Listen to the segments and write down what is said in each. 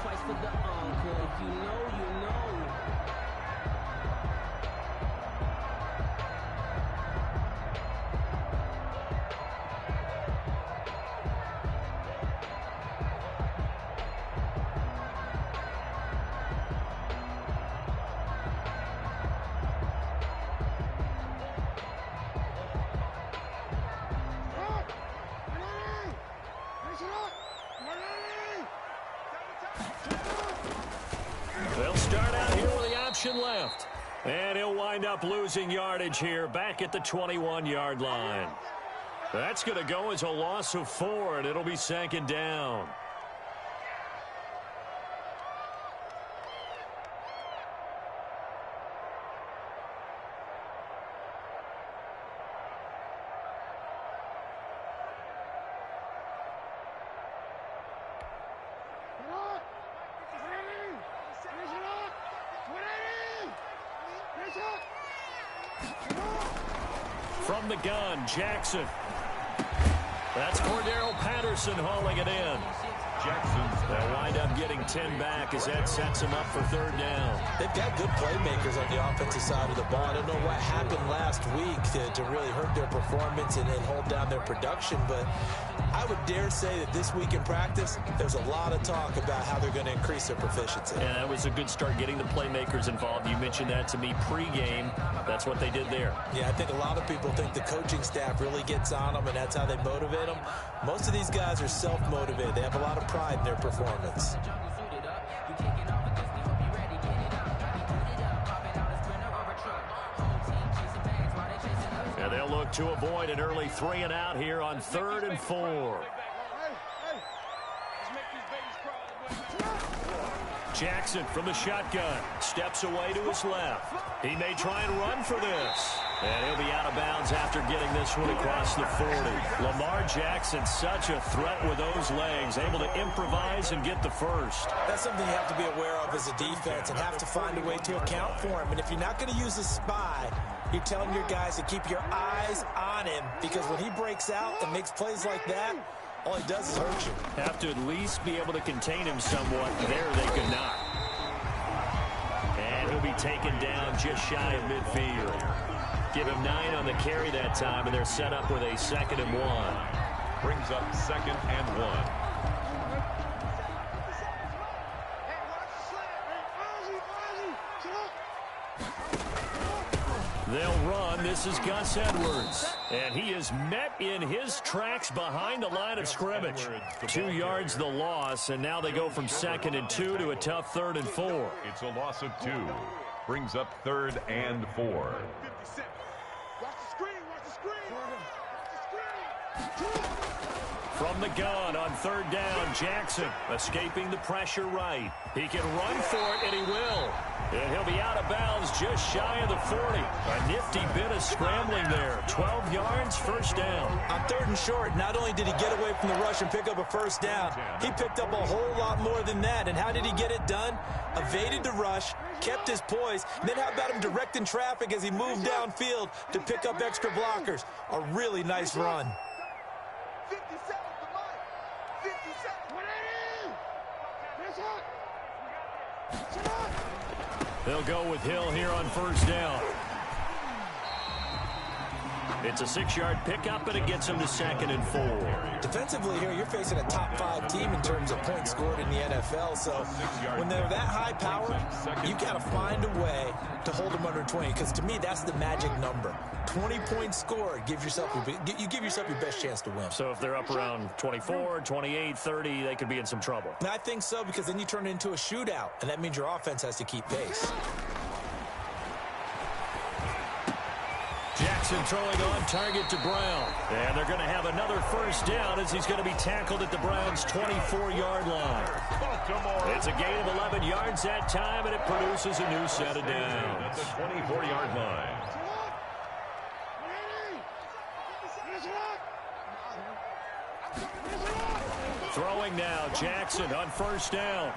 twice for the encore. If you know, you know. They'll start out here with the option left. And he'll wind up losing yardage here back at the 21-yard line. That's going to go as a loss of 4, and it'll be second down. From the gun, Jackson. That's Cordero Patterson hauling it in. They'll wind up getting 10 back as that sets them up for third down. They've got good playmakers on the offensive side of the ball. I don't know what happened last week to really hurt their performance and hold down their production, but I would dare say that this week in practice, there's a lot of talk about how they're going to increase their proficiency. Yeah, that was a good start getting the playmakers involved. You mentioned that to me pregame. That's what they did there. Yeah, I think a lot of people think the coaching staff really gets on them, and that's how they motivate them. Most of these guys are self-motivated. They have a lot of pride in their performance. And they'll look to avoid an early 3 and out here on 3rd and 4. Jackson from the shotgun steps away to his left. He may try and run for this. And he'll be out of bounds after getting this one across the 40. Lamar Jackson, such a threat with those legs, able to improvise and get the first. That's something you have to be aware of as a defense and have to find a way to account for him. And if you're not going to use a spy, you're telling your guys to keep your eyes on him, because when he breaks out and makes plays like that, all he does is hurt you. Have to at least be able to contain him somewhat. There they could not. And he'll be taken down just shy of midfield. Give him 9 on the carry that time, and they're set up with a 2nd and 1. Brings up 2nd and 1. They'll run. This is Gus Edwards. And he is met in his tracks behind the line of scrimmage. 2 yards the loss, and now they go from 2nd and 2 to a tough 3rd and 4. It's a loss of 2. Brings up 3rd and 4. From the gun on 3rd down, Jackson escaping the pressure right. He can run for it, and he will. And he'll be out of bounds just shy of the 40. A nifty bit of scrambling there. 12 yards, first down. On 3rd and short, not only did he get away from the rush and pick up a first down, he picked up a whole lot more than that. And how did he get it done? Evaded the rush, kept his poise, and then how about him directing traffic as he moved downfield to pick up extra blockers? A really nice run. They'll go with Hill here on 1st down. It's a 6-yard pickup, and it gets him to 2nd and 4. Defensively here, you're facing a top 5 team in terms of points scored in the NFL. So when they're that high power, you got to find a way to hold them under 20. Because to me, that's the magic number. 20 points scored, you give yourself your best chance to win. So if they're up around 24, 28, 30, they could be in some trouble. And I think so, because then you turn it into a shootout, and that means your offense has to keep pace. Jackson throwing on target to Brown. And they're going to have another first down as he's going to be tackled at the Browns' 24-yard line. It's a gain of 11 yards that time, and it produces a new set of downs. At the 24-yard line. Throwing now, Jackson on 1st down.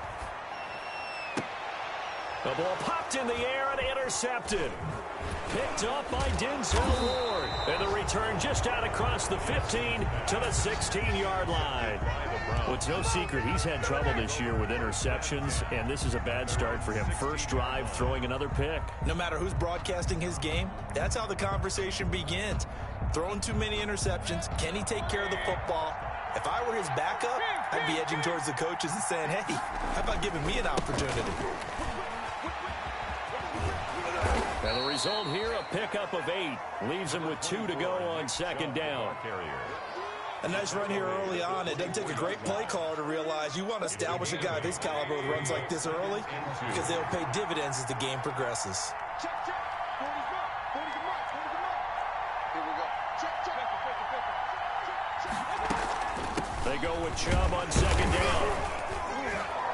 The ball popped in the air and intercepted. Picked up by Denzel Ward. And the return just out across the 15 to the 16-yard line. Well, it's no secret he's had trouble this year with interceptions, and this is a bad start for him. First drive, throwing another pick. No matter who's broadcasting his game, that's how the conversation begins. Throwing too many interceptions. Can he take care of the football? If I were his backup, I'd be edging towards the coaches and saying, hey, how about giving me an opportunity? And the result here, a pickup of 8. Leaves him with 2 to go on second down. A nice run here early on. It doesn't take a great play caller to realize you want to establish a guy of his caliber with runs like this early because they'll pay dividends as the game progresses. They go with Chubb on second down.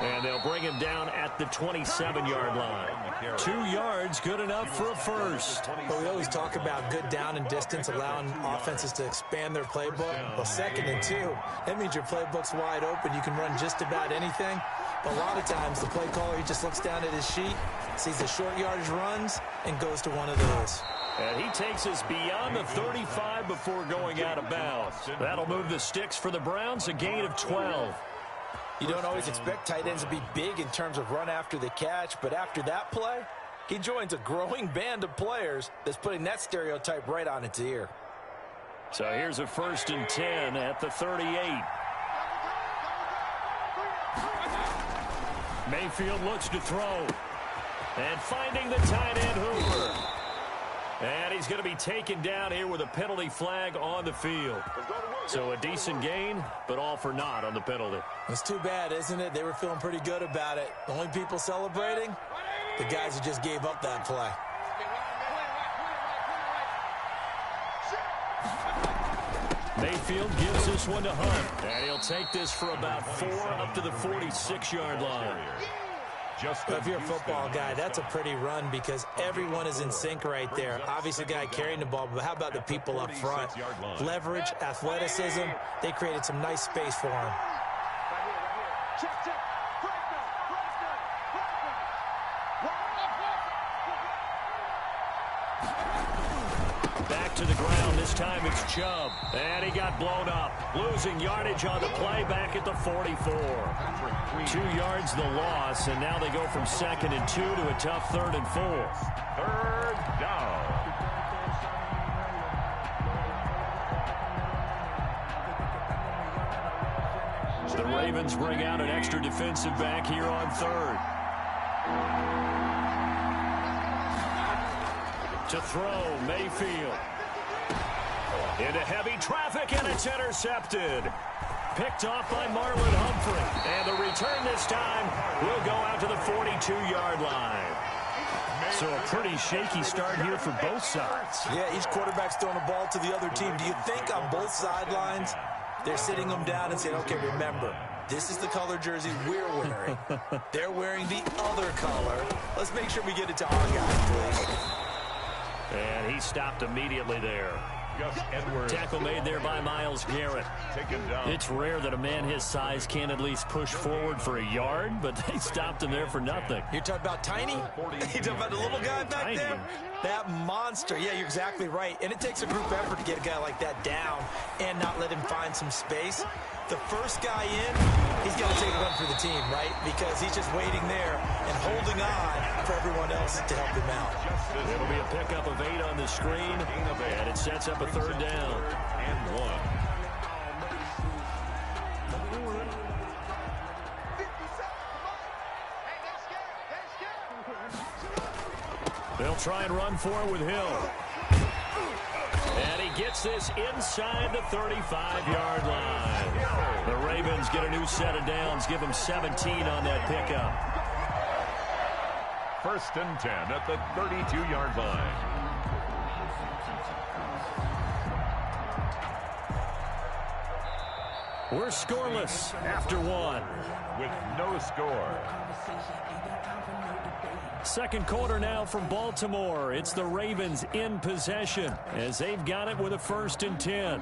And they'll bring him down at the 27-yard line. 2 yards, good enough for a first. Well, we always talk about good down and distance, allowing offenses to expand their playbook. Well, 2nd and 2, that means your playbook's wide open. You can run just about anything. But a lot of times, the play caller, he just looks down at his sheet, sees the short yardage runs, and goes to one of those. And he takes us beyond the 35 before going out of bounds. That'll move the sticks for the Browns, a gain of 12. You don't always expect tight ends to be big in terms of run after the catch, but after that play, he joins a growing band of players that's putting that stereotype right on its ear. So here's a 1st and 10 at the 38. Mayfield looks to throw. And finding the tight end Hoover. And he's going to be taken down here with a penalty flag on the field. So a decent gain, but all for naught on the penalty. It's too bad, isn't it? They were feeling pretty good about it. The only people celebrating, the guys who just gave up that play. Mayfield gives this one to Hunt. And he'll take this for about 4 up to the 46-yard line. If you're a football guy, that's a pretty run because everyone is in sync right there. Obviously, the guy carrying the ball, but how about the people up front? Leverage, athleticism, they created some nice space for him. Back to the ground. This time it's Chubb. And he got blown up. Losing yardage on the play back at the 44. 2 yards the loss, and now they go from 2nd and 2 to a tough 3rd and 4. 3rd down. The Ravens bring out an extra defensive back here on 3rd. To throw, Mayfield. Into heavy traffic, and it's intercepted. Picked off by Marlon Humphrey. And the return this time will go out to the 42-yard line. So a pretty shaky start here for both sides. Yeah, each quarterback's throwing the ball to the other team. Do you think on both sidelines they're sitting them down and saying, okay, remember, this is the color jersey we're wearing. They're wearing the other color. Let's make sure we get it to our guys, please. And he stopped immediately there. Tackle made there by Myles Garrett. It's rare that a man his size can at least push forward for a yard, but they stopped him there for nothing. You're talking about Tiny? You're talking about the little guy back there? That monster. Yeah, you're exactly right. And it takes a group effort to get a guy like that down and not let him find some space. The first guy in, he's got to take a run for the team, right? Because he's just waiting there and holding on for everyone else to help him out. It'll be a pickup of 8 on the screen, and it sets up a 3rd down. And 1. They'll try and run for it with Hill. And he gets this inside the 35-yard line. The Ravens get a new set of downs, give them 17 on that pickup. 1st and 10 at the 32-yard line. We're scoreless after 1. With no score. 2nd quarter now from Baltimore. It's the Ravens in possession as they've got it with a 1st and 10.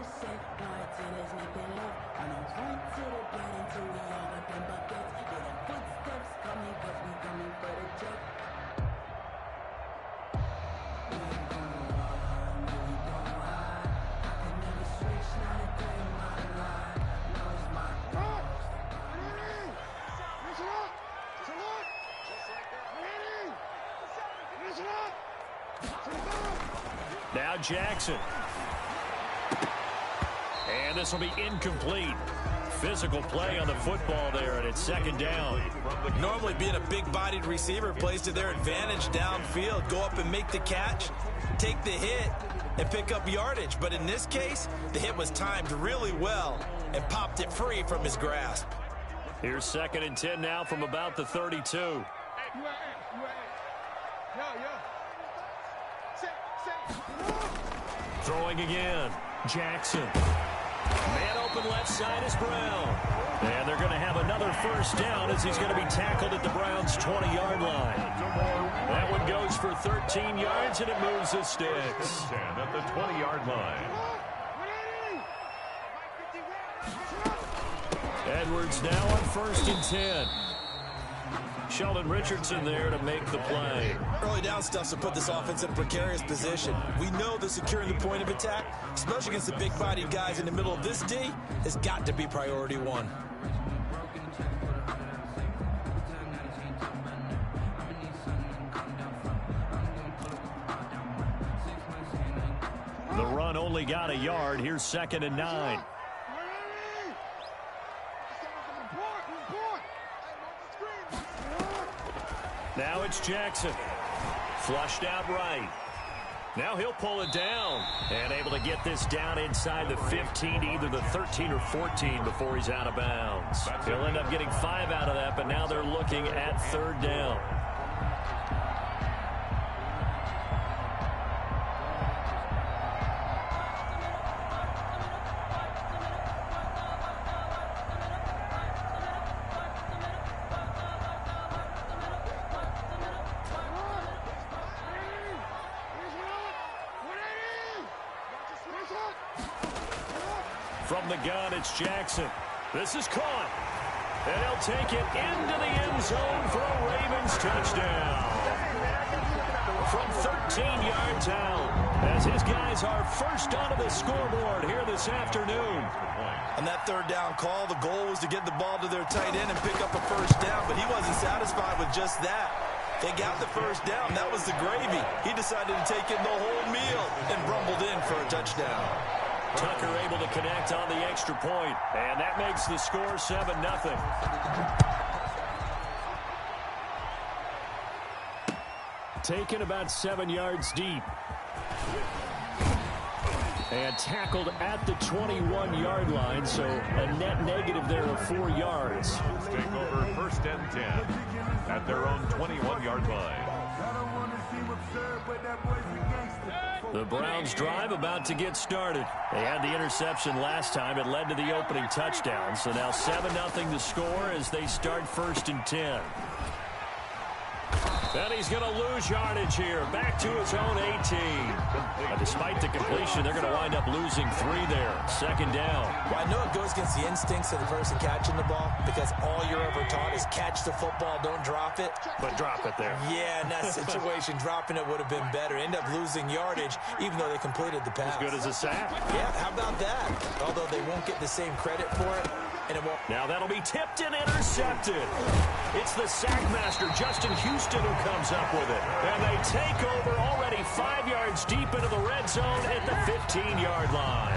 Now Jackson. And this will be incomplete. Physical play on the football there, and it's second down. Normally being a big-bodied receiver plays to their advantage downfield. Go up and make the catch, take the hit, and pick up yardage. But in this case, the hit was timed really well and popped it free from his grasp. Here's 2nd and 10 now from about the 32. Throwing again. Jackson. Man open left side is Brown. And they're going to have another first down as he's going to be tackled at the Browns' 20-yard line. That one goes for 13 yards, and it moves the sticks. At the 20-yard line. Edwards now on 1st and 10. Sheldon Richardson there to make the play. Early down stuff's to put this offense in a precarious position. We know that securing the point of attack, especially against the big-bodied guys in the middle of this D, has got to be priority one. The run only got a yard. Here's 2nd and 9. Now it's Jackson. Flushed out right. Now he'll pull it down. And able to get this down inside the 15, either the 13 or 14 before he's out of bounds. He'll end up getting 5 out of that, but now they're looking at 3rd down. From the gun, it's Jackson. This is caught. And he'll take it into the end zone for a Ravens touchdown. From 13 yards out, as his guys are first onto the scoreboard here this afternoon. On that 3rd down call, the goal was to get the ball to their tight end and pick up a first down, but he wasn't satisfied with just that. They got the first down. That was the gravy. He decided to take in the whole meal and rumbled in for a touchdown. Tucker able to connect on the extra point, and that makes the score 7-0. Taken about 7 yards deep. And tackled at the 21-yard line, so a net negative there of 4 yards. Take over 1st and 10 at their own 21-yard line. The Browns drive about to get started. They had the interception last time. It led to the opening touchdown. So now 7-0 to score as they start 1st and 10. And he's going to lose yardage here. Back to his own 18. But despite the completion, they're going to wind up losing 3 there. 2nd down. Well, I know it goes against the instincts of the person catching the ball because all you're ever taught is catch the football, don't drop it. But drop it there. Yeah, in that situation, dropping it would have been better. End up losing yardage, even though they completed the pass. As good as a sack. Yeah, how about that? Although they won't get the same credit for it. And it won't. Now that'll be tipped and intercepted. It's the sackmaster, Justin Houston, who comes up with it. And they take over already 5 yards deep into the red zone at the 15-yard line.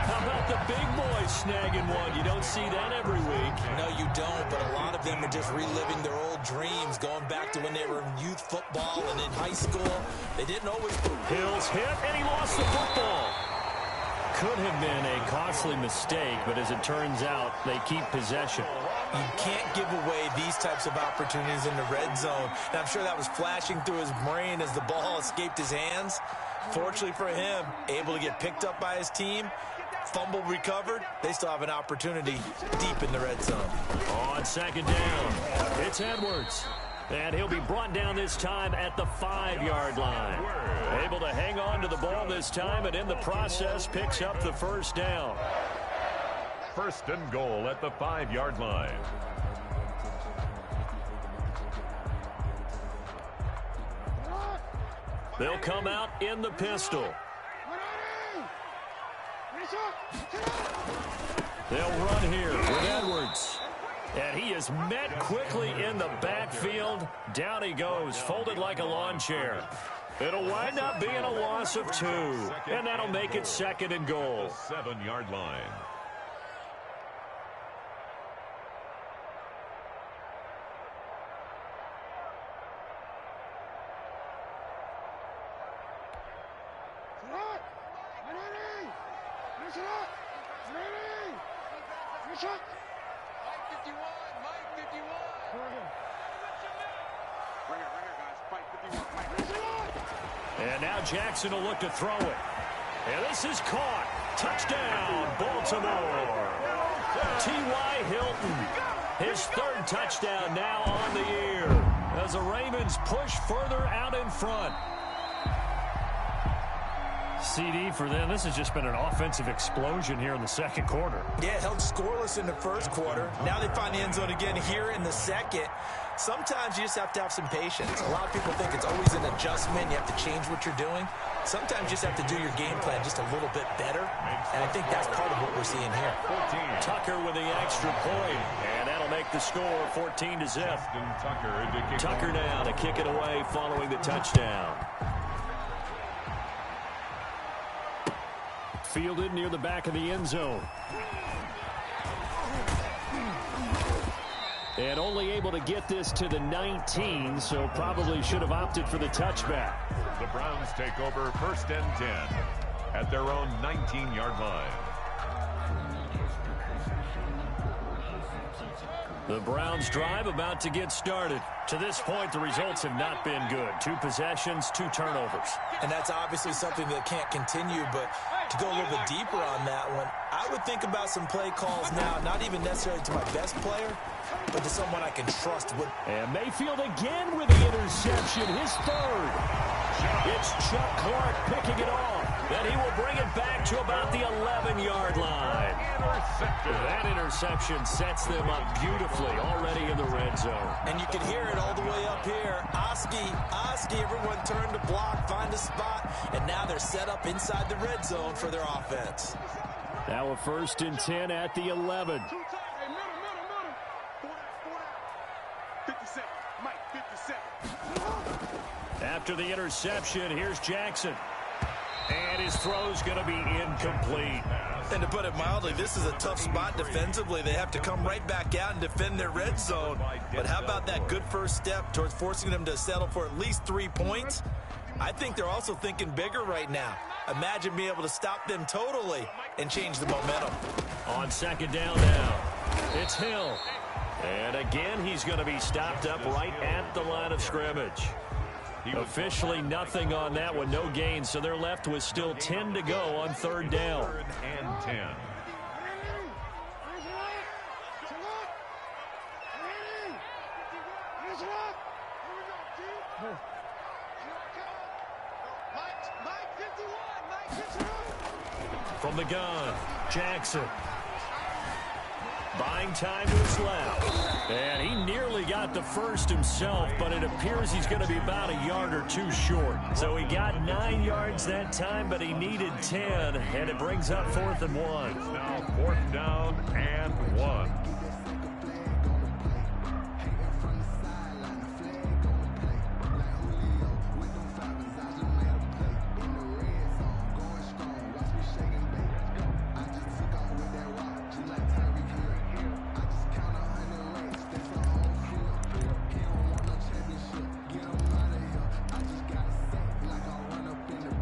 How about the big boys snagging one? You don't see that every week. No, you don't, but a lot of them are just reliving their old dreams, going back to when they were in youth football and in high school. They didn't always. Hill's hit, and he lost the football. Could have been a costly mistake, but as it turns out, they keep possession. You can't give away these types of opportunities in the red zone. And I'm sure that was flashing through his brain as the ball escaped his hands. Fortunately for him, able to get picked up by his team, fumble recovered. They still have an opportunity deep in the red zone. On 2nd down, it's Edwards. And he'll be brought down this time at the 5-yard line. Able to hang on to the ball this time, and in the process picks up the first down. 1st and goal at the 5-yard line. They'll come out in the pistol. They'll run here with Edwards. And he is met quickly in the backfield. Down he goes, folded like a lawn chair. It'll wind up being a loss of 2, and that'll make it 2nd and goal. 7-yard line. And now Jackson will look to throw it. And this is caught. Touchdown, Baltimore. T.Y. Hilton, his 3rd touchdown now on the year as the Ravens push further out in front. CD for them. This has just been an offensive explosion here in the 2nd quarter. Yeah, held scoreless in the 1st quarter. Now they find the end zone again here in the 2nd. Sometimes you just have to have some patience. A lot of people think it's always an adjustment. You have to change what you're doing. Sometimes you just have to do your game plan just a little bit better. And I think that's part of what we're seeing here. Tucker with the extra point. And that'll make the score 14-0. Tucker now to kick it away following the touchdown. Fielded near the back of the end zone. And only able to get this to the 19, so probably should have opted for the touchback. The Browns take over 1st and 10 at their own 19-yard line. The Browns drive about to get started. To this point, the results have not been good. 2 possessions, 2 turnovers. And that's obviously something that can't continue, but to go a little bit deeper on that one, I would think about some play calls now, not even necessarily to my best player, but to someone I can trust with. And Mayfield again with the interception, his 3rd. It's Chuck Clark picking it off. Then he will bring it back to about the 11-yard line. That interception sets them up beautifully already in the red zone. And you can hear it all the way up here. Oski, everyone turn to block, find a spot, and now they're set up inside the red zone for their offense. Now a 1st and 10 at the 11. After the interception, here's Jackson. And his throw's going to be incomplete. And to put it mildly, this is a tough spot defensively. They have to come right back out and defend their red zone. But how about that good first step towards forcing them to settle for at least 3 points? I think they're also thinking bigger right now. Imagine being able to stop them totally and change the momentum. On 2nd down now, it's Hill. And again, he's going to be stopped up right at the line of scrimmage. Officially nothing on that one, no gain, so they're left with still 10 to go on 3rd down. 3rd and 10. From the gun, Jackson. Buying time to his left. And he nearly got the 1st himself, but it appears he's going to be about a yard or 2 short. So he got 9 yards that time, but he needed 10, and it brings up 4th and 1. It's now 4th down and 1.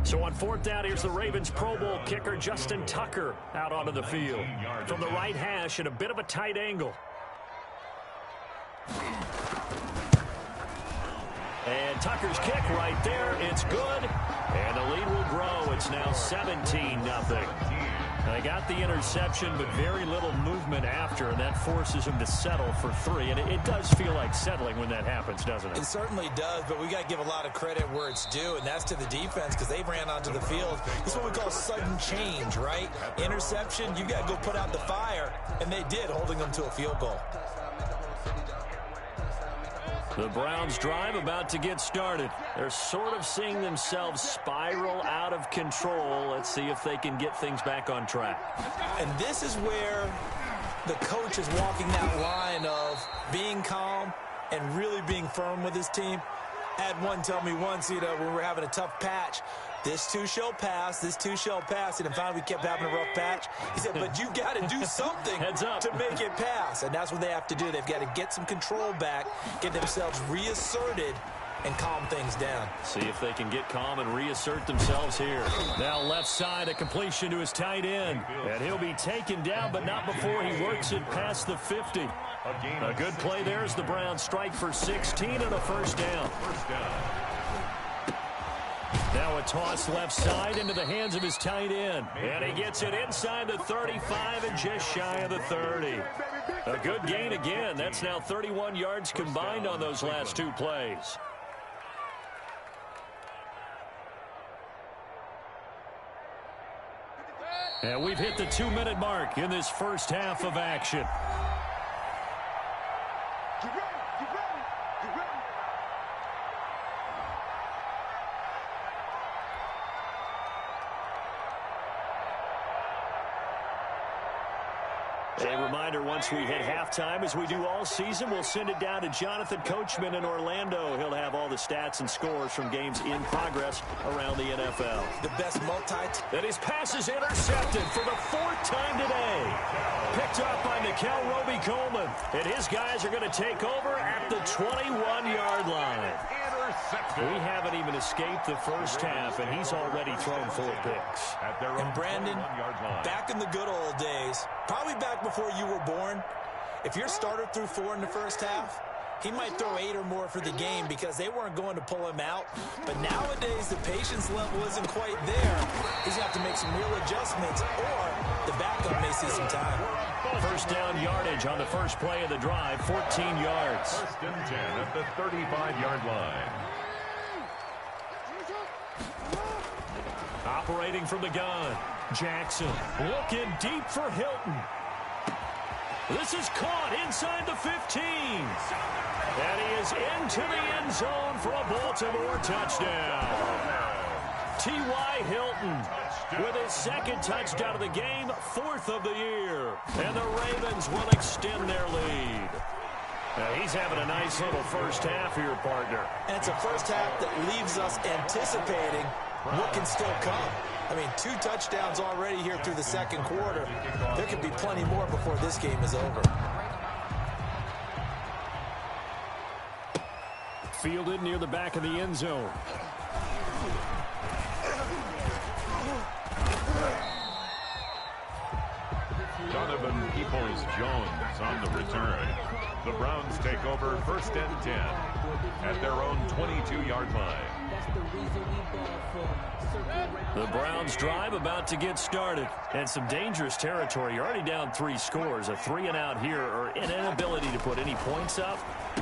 So on 4th down, here's the Ravens Pro Bowl kicker Justin Tucker out onto the field. From the right hash at a bit of a tight angle. And Tucker's kick right there. It's good. And the lead will grow. It's now 17-0. They got the interception, but very little movement after, and that forces him to settle for 3. And it does feel like settling when that happens, doesn't it? It certainly does, but we got to give a lot of credit where it's due, and that's to the defense because they ran onto the field. This is what we call sudden change, right? Interception, you got to go put out the fire, and they did, holding them to a field goal. The Browns drive about to get started. They're sort of seeing themselves spiral out of control. Let's see if they can get things back on track. And this is where the coach is walking that line of being calm and really being firm with his team. I had one tell me once, when we were having a tough patch, this too shall pass, this too shall pass. And finally we kept having a rough patch. He said, but you got to do something to make it pass. And that's what they have to do. They've got to get some control back, get themselves reasserted, and calm things down. See if they can get calm and reassert themselves here. Now left side, a completion to his tight end. And he'll be taken down, but not before he works it past the 50. A good play there as the Browns strike for 16 and a first down. Now a toss left side into the hands of his tight end. And he gets it inside the 35 and just shy of the 30. A good gain again. That's now 31 yards combined on those last two plays. And we've hit the 2-minute mark in this first half of action. A reminder, once we hit halftime, as we do all season, we'll send it down to Jonathan Coachman in Orlando. He'll have all the stats and scores from games in progress around the NFL. The best And his pass is intercepted for the 4th time today. Picked up by Nikel Roby-Coleman. And his guys are going to take over at the 21-yard line. We haven't even escaped the first half, and he's already thrown 4 picks. And Brandon, back in the good old days, probably back before you were born, if your starter threw 4 in the first half, he might throw 8 or more for the game because they weren't going to pull him out. But nowadays, the patience level isn't quite there. He's going to have to make some real adjustments, or the backup may see some time. First down yardage on the first play of the drive, 14 yards. First and 10 at the 35-yard line. Operating from the gun, Jackson looking deep for Hilton. This is caught inside the 15. And he is into the end zone for a Baltimore touchdown. T.Y. Hilton with his 2nd touchdown of the game, 4th of the year. And the Ravens will extend their lead. Now he's having a nice little first half here, partner. And it's a first half that leaves us anticipating what can still come. I mean, 2 touchdowns already here through the second quarter. There could be plenty more before this game is over. Fielded near the back of the end zone. Donovan Peoples-Jones on the return. The Browns take over first and 10 at their own 22-yard line. The Browns drive about to get started. And some dangerous territory. You're already down 3 scores. A 3-and-out here, or an inability to put any points up.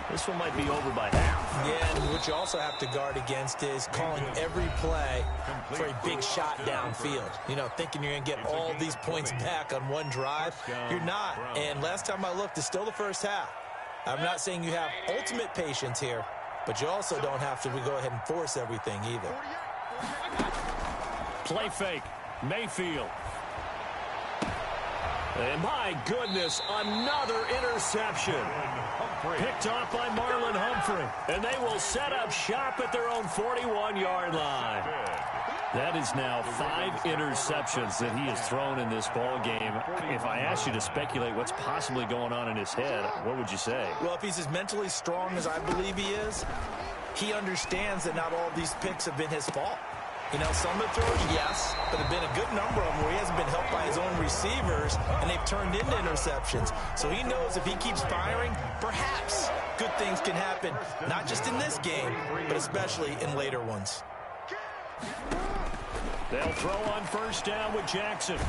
This one might be over by half. Yeah, and what you also have to guard against is calling every play for a big shot downfield. Thinking you're going to get all these points back on one drive. You're not. And last time I looked, it's still the first half. I'm not saying you have ultimate patience here, but you also don't have to go ahead and force everything either. Play fake. Mayfield. And my goodness, another interception. Picked off by Marlon Humphrey. And they will set up shop at their own 41-yard line. That is now 5 interceptions that he has thrown in this ball game. If I asked you to speculate what's possibly going on in his head, what would you say? Well, if he's as mentally strong as I believe he is, he understands that not all these picks have been his fault. Some of the throws, yes, but there have been a good number of them where he hasn't been helped by his own receivers, and they've turned into interceptions. So he knows if he keeps firing, perhaps good things can happen, not just in this game, but especially in later ones. They'll throw on first down with Jackson.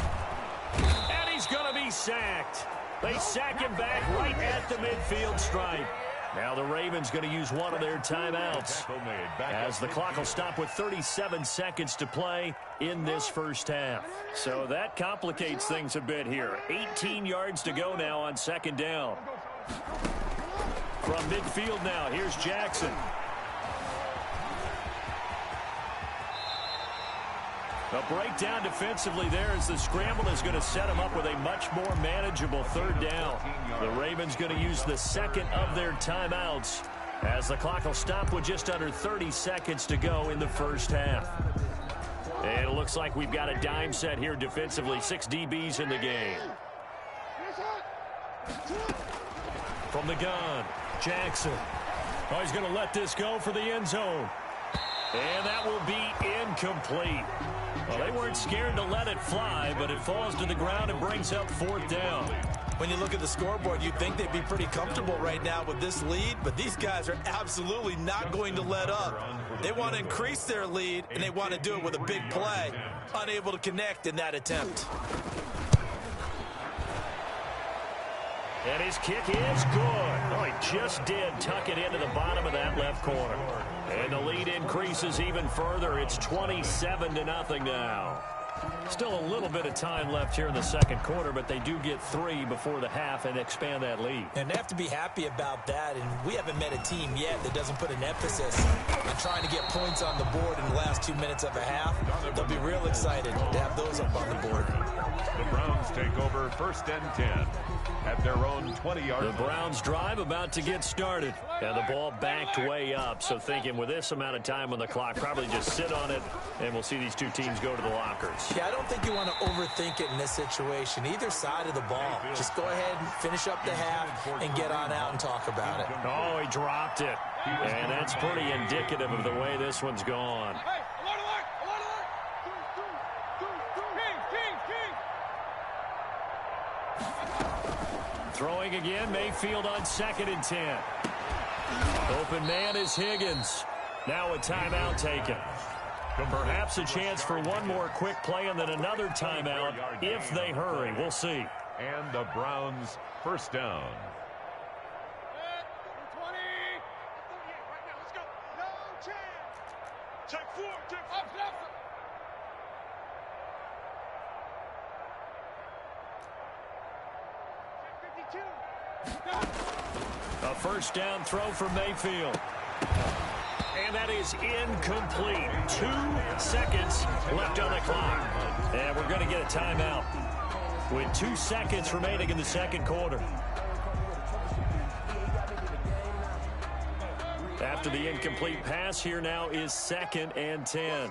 And he's going to be sacked. They sack him back right at the midfield stripe. Now the Ravens going to use one of their timeouts as the clock will stop with 37 seconds to play in this first half. So that complicates things a bit here. 18 yards to go now on second down. From midfield now, here's Jackson. A breakdown defensively there as the scramble is going to set him up with a much more manageable third down. The Ravens going to use the second of their timeouts as the clock will stop with just under 30 seconds to go in the first half. And it looks like we've got a dime set here defensively. 6 DBs in the game. From the gun, Jackson. Oh, he's going to let this go for the end zone. And that will be incomplete. Well, they weren't scared to let it fly, but it falls to the ground and brings up 4th down. When you look at the scoreboard, you'd think they'd be pretty comfortable right now with this lead, but these guys are absolutely not going to let up. They want to increase their lead, and they want to do it with a big play. Unable to connect in that attempt. And his kick is good. Oh, he just did tuck it into the bottom of that left corner. And the lead increases even further. It's 27-0 now. Still a little bit of time left here in the second quarter, but they do get 3 before the half and expand that lead. And they have to be happy about that, and we haven't met a team yet that doesn't put an emphasis on trying to get points on the board in the last 2 minutes of a half. They'll be real excited to have those up on the board. The Browns take over 1st and 10 at their own 20-yard line. The Browns drive about to get started. And the ball backed way up, so thinking with this amount of time on the clock, probably just sit on it, and we'll see these two teams go to the lockers. Yeah, I don't think you want to overthink it in this situation. Either side of the ball. Just go ahead and finish up the half and get on out and talk about it. Oh, he dropped it. And that's pretty indicative of the way this one's gone. Throwing again, Mayfield on 2nd and 10. Open man is Higgins. Now a timeout taken. Perhaps a chance for one more quick play and then another timeout if they hurry. We'll see. And the Browns 1st down. A 1st down throw for Mayfield. And that is incomplete. 2 seconds left on the clock. And we're going to get a timeout with 2 seconds remaining in the second quarter. After the incomplete pass, here now is 2nd and 10.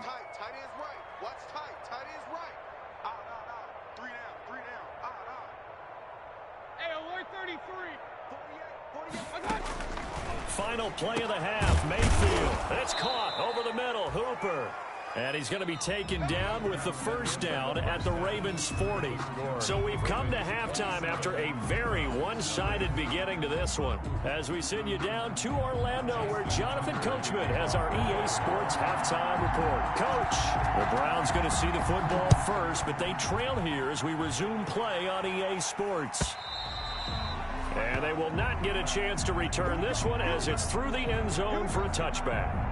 Final play of the half, Mayfield. That's caught over the middle, Hooper. And he's going to be taken down with the 1st down at the Ravens' 40. So we've come to halftime after a very one-sided beginning to this one. As we send you down to Orlando, where Jonathan Coachman has our EA Sports halftime report. Coach, the Browns going to see the football first, but they trail here as we resume play on EA Sports. And they will not get a chance to return this one as it's through the end zone for a touchback.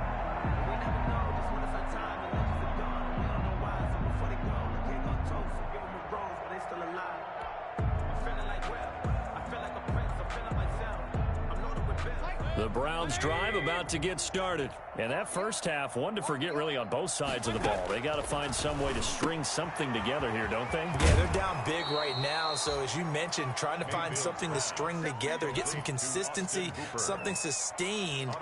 The Browns drive about to get started. And that first half, one to forget really on both sides of the ball. They got to find some way to string something together here, don't they? Yeah, they're down big right now. So as you mentioned, trying to find something to string together, get some consistency, something sustained,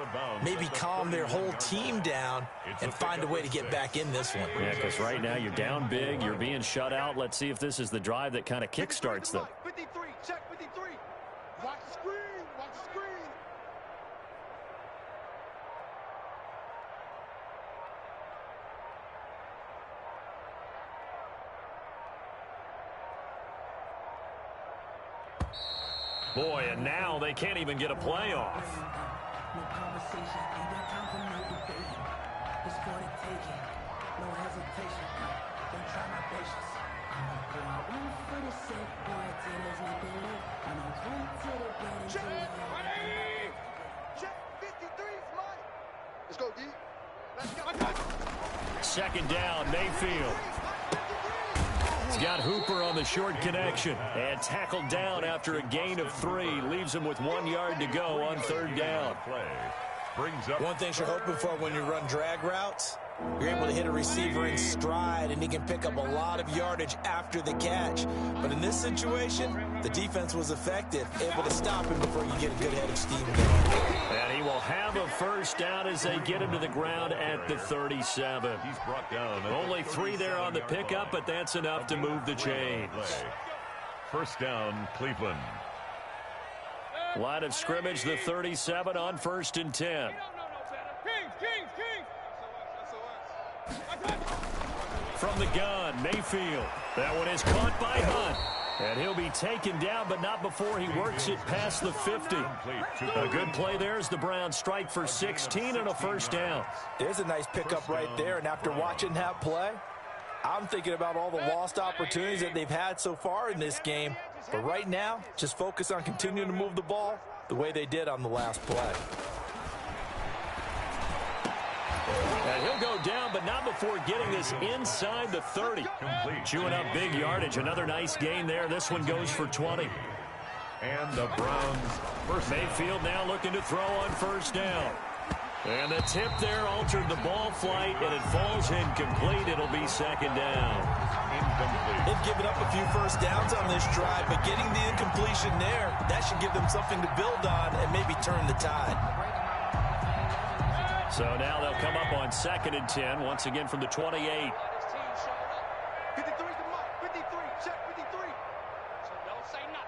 maybe calm their whole team down and find a way to get back in this one. Yeah, because right now you're down big, you're being shut out. Let's see if this is the drive that kind of kickstarts them. 53, check 53. Watch the screen, watch the screen. Boy, and now they can't even get a play off. No conversation, ain't got time for no debating. It's for the taking, no hesitation. Don't try my patience. I'm a girl, one for the sake, boy, till there's nothing left. I'm a twin to the bed. Check, ready? Check 53's mine. Let's go, D. Let's go. 2nd down, Mayfield. He's got Hooper on the short connection and tackled down after a gain of 3. Leaves him with 1 yard to go on 3rd down. Brings up One thing you're hoping for when you run drag routes, You're able to hit a receiver in stride, and he can pick up a lot of yardage after the catch. But in this situation, the defense was effective, able to stop him before you get a good head of steam going. And he will have a first down as they get him to the ground at the 37. He's brought down. Only 3 there on the pickup, but that's enough to move the chains. First down, Cleveland. Line of scrimmage, the 37 on 1st and 10. From the gun, Mayfield. That one is caught by Hunt. And he'll be taken down, but not before he works it past the 50. A good play there as the Browns strike for 16 and a first down. There's a nice pickup right there, and after watching that play, I'm thinking about all the lost opportunities that they've had so far in this game. But right now, just focus on continuing to move the ball the way they did on the last play. And he'll go down, but not before getting this inside the 30. Chewing up big yardage. Another nice gain there. This one goes for 20. And the Browns first. Mayfield now looking to throw on first down. And the tip there altered the ball flight, and it falls incomplete. It'll be second down. Incomplete. They've given up a few first downs on this drive, but getting the incompletion there, that should give them something to build on and maybe turn the tide. So now they'll come up on 2nd and 10, once again from the 28. 53's the mark. 53. Check 53. So don't say nothing.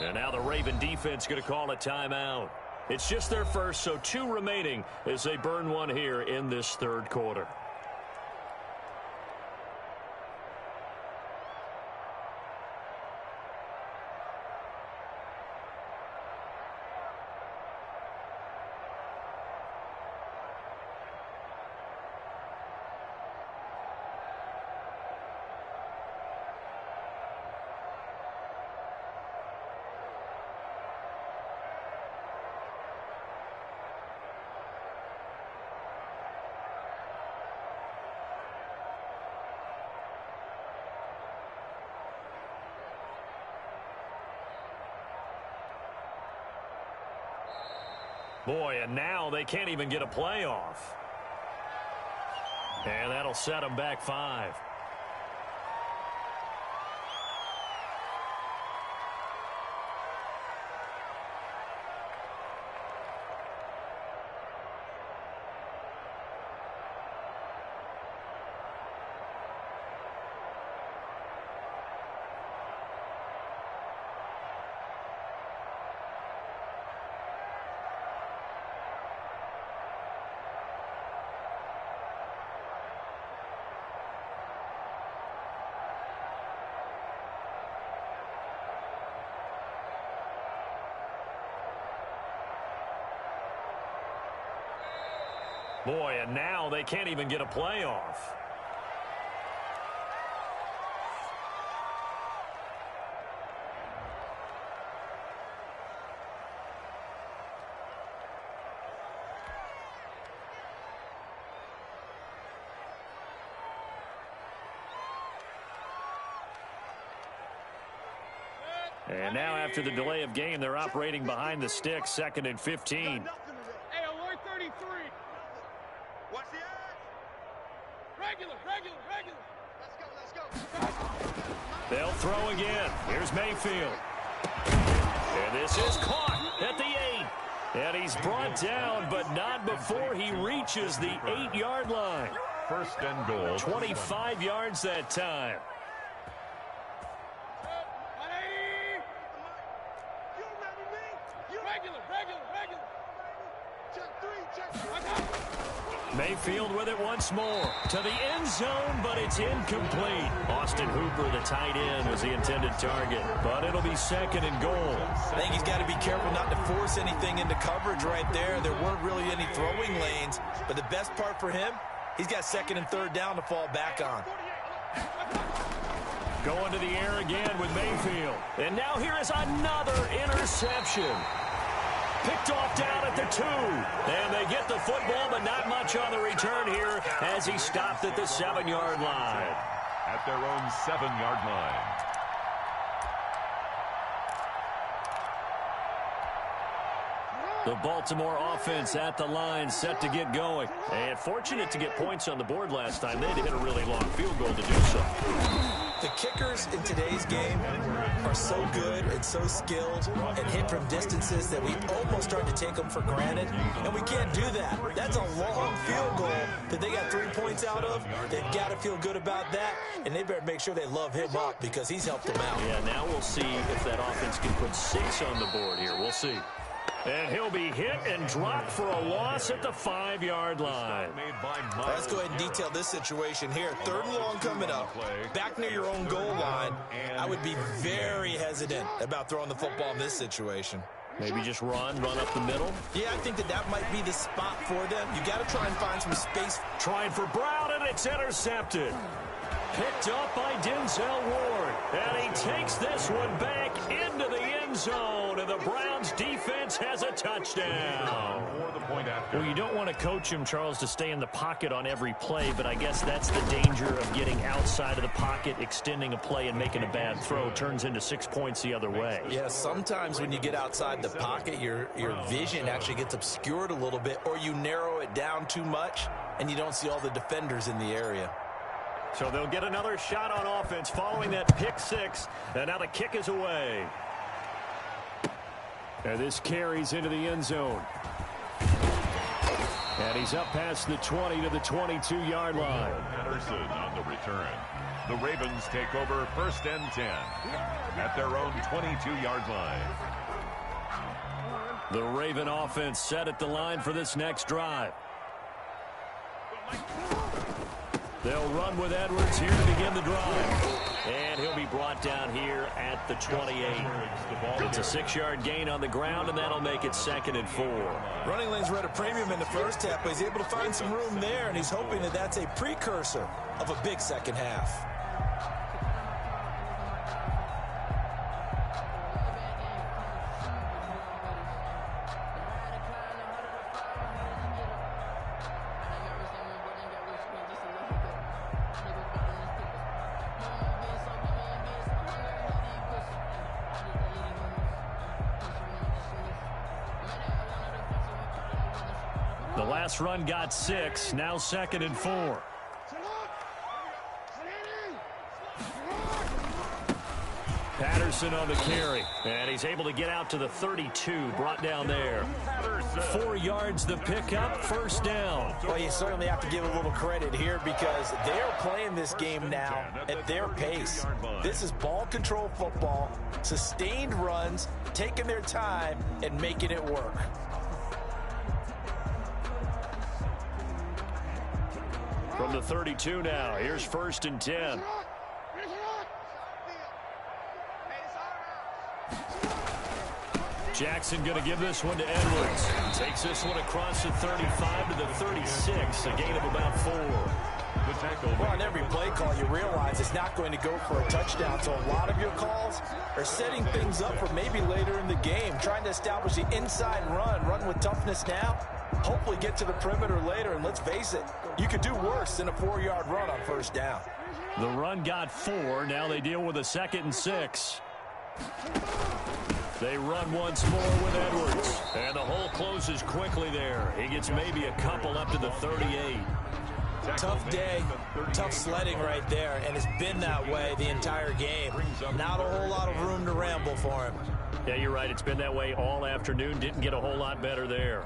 And now the Raven defense going to call a timeout. It's just their first, so 2 remaining as they burn one here in this 3rd quarter. Boy, and now they can't even get a playoff. And that'll set them back 5. Boy, and now they can't even get a playoff. And now after the delay of game, they're operating behind the sticks, 2nd and 15. Hey, alert 33. Watch the edge. Regular. Let's go. They'll throw again. Here's Mayfield. And this is caught at the 8. And he's brought down, but not before he reaches the 8-yard line. First and goal. 25 yards that time. Mayfield with it once more to the end zone, but it's incomplete. Austin Hooper, the tight end, was the intended target, but it'll be 2nd and goal. I think he's got to be careful not to force anything into coverage right there. There weren't really any throwing lanes, but the best part for him, he's got 2nd and 3rd down to fall back on. Going to the air again with Mayfield. And now here is another interception. Picked off down at the 2. And they get the football, but not much on the return here as he stopped at the 7-yard line. At their own 7-yard line. The Baltimore offense at the line, set to get going. And fortunate to get points on the board last time. They had to hit a really long field goal to do so. The kickers in today's game are so good and so skilled and hit from distances that we almost start to take them for granted. And we can't do that. That's a long field goal that they got 3 points out of. They've got to feel good about that. And they better make sure they love him up because he's helped them out. Yeah, now we'll see if that offense can put 6 on the board here. We'll see. And he'll be hit and dropped for a loss at the 5-yard line. Let's go ahead and detail this situation here. 3rd and long coming up. Back near your own goal line. I would be very hesitant about throwing the football in this situation. Maybe just run up the middle. Yeah, I think that might be the spot for them. You got to try and find some space. Trying for Brown, and it's intercepted. Picked up by Denzel Ward. And he takes this one back into the end zone. And the Browns defense has a touchdown. Well, you don't want to coach him, Charles, to stay in the pocket on every play, but I guess that's the danger of getting outside of the pocket, extending a play, and making a bad throw. Turns into 6 points the other way. Yeah, sometimes when you get outside the pocket, your vision actually gets obscured a little bit, or you narrow it down too much, and you don't see all the defenders in the area. So they'll get another shot on offense following that pick 6, and now the kick is away. And this carries into the end zone. And he's up past the 20 to the 22-yard line. Patterson on the return. The Ravens take over 1st and 10 at their own 22-yard line. The Raven offense set at the line for this next drive. They'll run with Edwards here to begin the drive. And he'll be brought down here at the 28. It's a 6-yard gain on the ground, and that'll make it 2nd and 4. Running lanes were at a premium in the first half, but he's able to find some room there, and he's hoping that that's a precursor of a big second half. The last run got 6, now 2nd and 4. Patterson on the carry, and he's able to get out to the 32, brought down there. 4 yards the pickup, 1st down. Well, you certainly have to give a little credit here because they're playing this game now at their pace. This is ball control football, sustained runs, taking their time, and making it work. From the 32 now, here's 1st and 10. Jackson going to give this one to Edwards. Takes this one across the 35 to the 36, a gain of about 4. Well, on every play call, you realize it's not going to go for a touchdown, so a lot of your calls are setting things up for maybe later in the game, trying to establish the inside run with toughness now, hopefully get to the perimeter later, and let's face it, you could do worse than a 4-yard run on 1st down. The run got 4. Now they deal with a 2nd and 6. They run once more with Edwards. And the hole closes quickly there. He gets maybe a couple up to the 38. Tough day, tough sledding right there, and it's been that way the entire game. Not a whole lot of room to ramble for him. Yeah, you're right. It's been that way all afternoon. Didn't get a whole lot better there.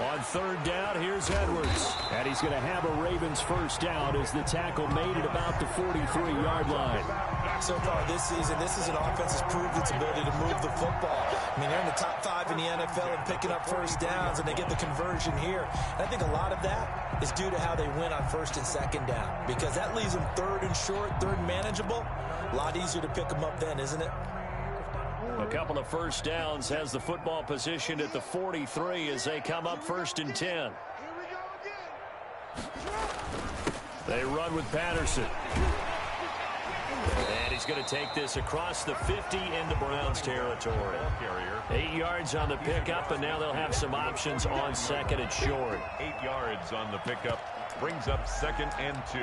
On third down, here's Edwards. And he's going to have a Ravens first down as the tackle made at about the 43-yard line. So far this season, this is an offense that's proved its ability to move the football. I mean, they're in the top 5 in the NFL and picking up first downs, and they get the conversion here. And I think a lot of that is due to how they win on first and second down, because that leaves them third and short, third and manageable. A lot easier to pick them up then, isn't it? A couple of first downs has the football positioned at the 43 as they come up first and 10. They run with Patterson. And he's going to take this across the 50 into Browns territory. 8 yards on the pickup, and now they'll have some options on second and short. 8 yards on the pickup. Brings up second and 2.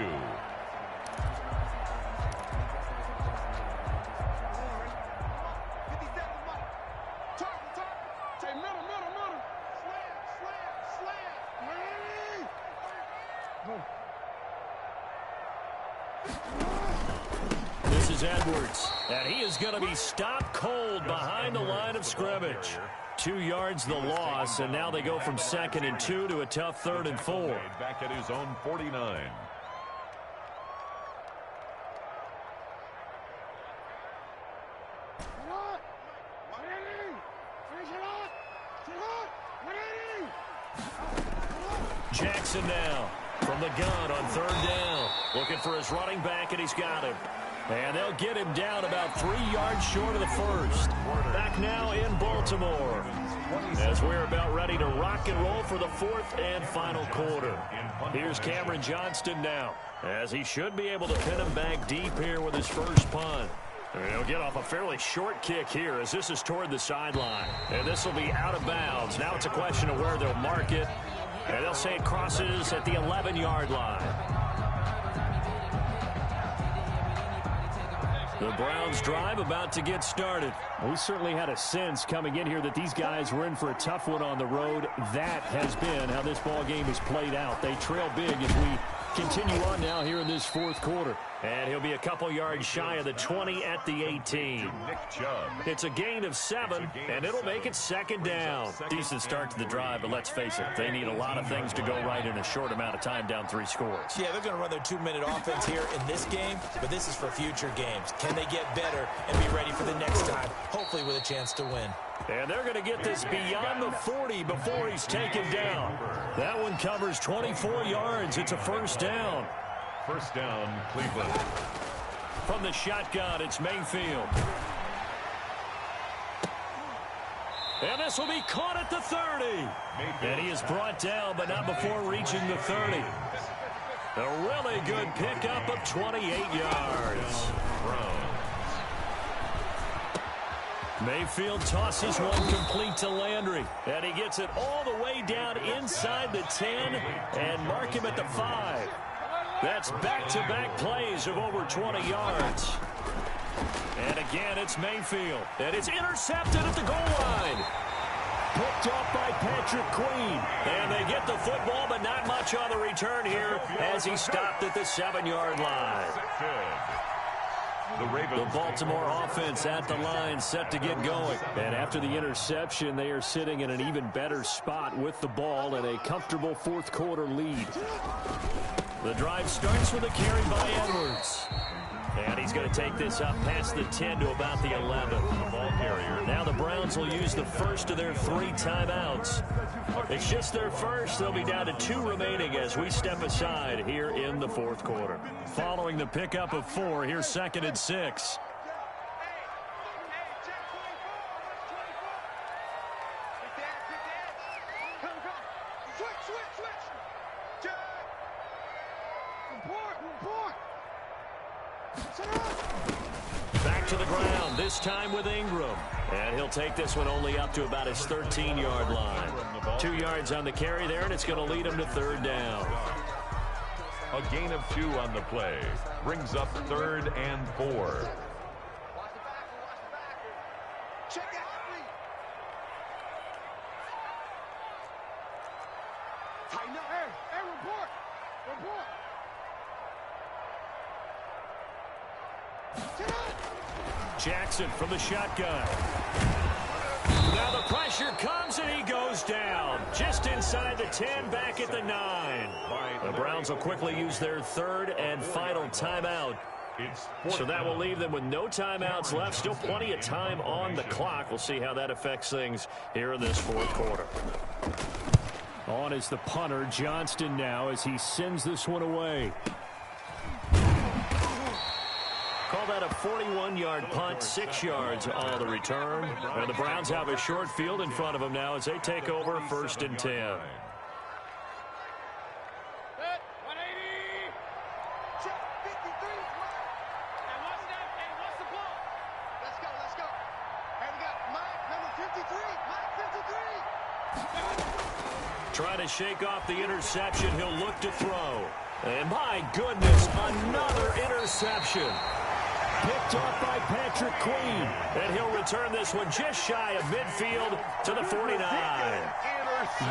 This is Edwards, and he is going to be stopped cold behind the line of scrimmage. 2 yards the loss, and now they go from second and 2 to a tough third and 4. Back at his own 49. Jackson now from the gun on third down. Looking for his running back, and he's got him. And they'll get him down about 3 yards short of the first. Back now in Baltimore as we're about ready to rock and roll for the fourth and final quarter. Here's Cameron Johnston now, as he should be able to pin him back deep here with his first punt. And he'll get off a fairly short kick here as this is toward the sideline. And this will be out of bounds. Now it's a question of where they'll mark it. And they'll say it crosses at the 11-yard line. The Browns drive about to get started. We certainly had a sense coming in here that these guys were in for a tough one on the road. That has been how this ball game has played out. They trail big as we continue on now here in this fourth quarter. And he'll be a couple yards shy of the 20 at the 18. It's a gain of 7, and it'll make it second down. Decent start to the drive, but let's face it, they need a lot of things to go right in a short amount of time, down 3 scores. Yeah, they're going to run their 2-minute offense here in this game, but this is for future games. Can they get better and be ready for the next time, hopefully with a chance to win? And they're going to get this beyond the 40 before he's taken down. That one covers 24 yards. It's a first down. First down, Cleveland. From the shotgun, it's Mayfield. And this will be caught at the 30. And he is brought down, but not before reaching the 30. A really good pickup of 28 yards. Mayfield tosses one complete to Landry. And he gets it all the way down inside the 10 and mark him at the 5. That's back-to-back plays of over 20 yards. And again, it's Mayfield. And it's intercepted at the goal line. Picked off by Patrick Queen. And they get the football, but not much on the return here as he stopped at the 7-yard line. The Baltimore offense at the line, set to get going. And after the interception, they are sitting in an even better spot with the ball and a comfortable fourth quarter lead. The drive starts with a carry by Edwards. And he's going to take this up past the 10 to about the 11. The ball carrier. Now the Browns will use the first of their 3 timeouts. It's just their first. They'll be down to 2 remaining as we step aside here in the fourth quarter. Following the pickup of 4, here's second and 6. Back to the ground, this time with Ingram. And he'll take this one only up to about his 13-yard line. 2 yards on the carry there, and it's going to lead him to third down. A gain of 2 on the play. Brings up third and 4. Jackson from the shotgun. Now the pressure comes, and he goes down. Just inside the 10, back at the 9. The Browns will quickly use their third and final timeout. So that will leave them with no timeouts left. Still plenty of time on the clock. We'll see how that affects things here in this fourth quarter. On is the punter, Johnston, now as he sends this one away. Call that a 41-yard punt, 6 yards on the return. And the Browns have a short field in front of them now as they take over 1st and 10. Trying to shake off the interception. He'll look to throw. And my goodness, another interception. Picked off by Patrick Queen. And he'll return this one just shy of midfield to the 49.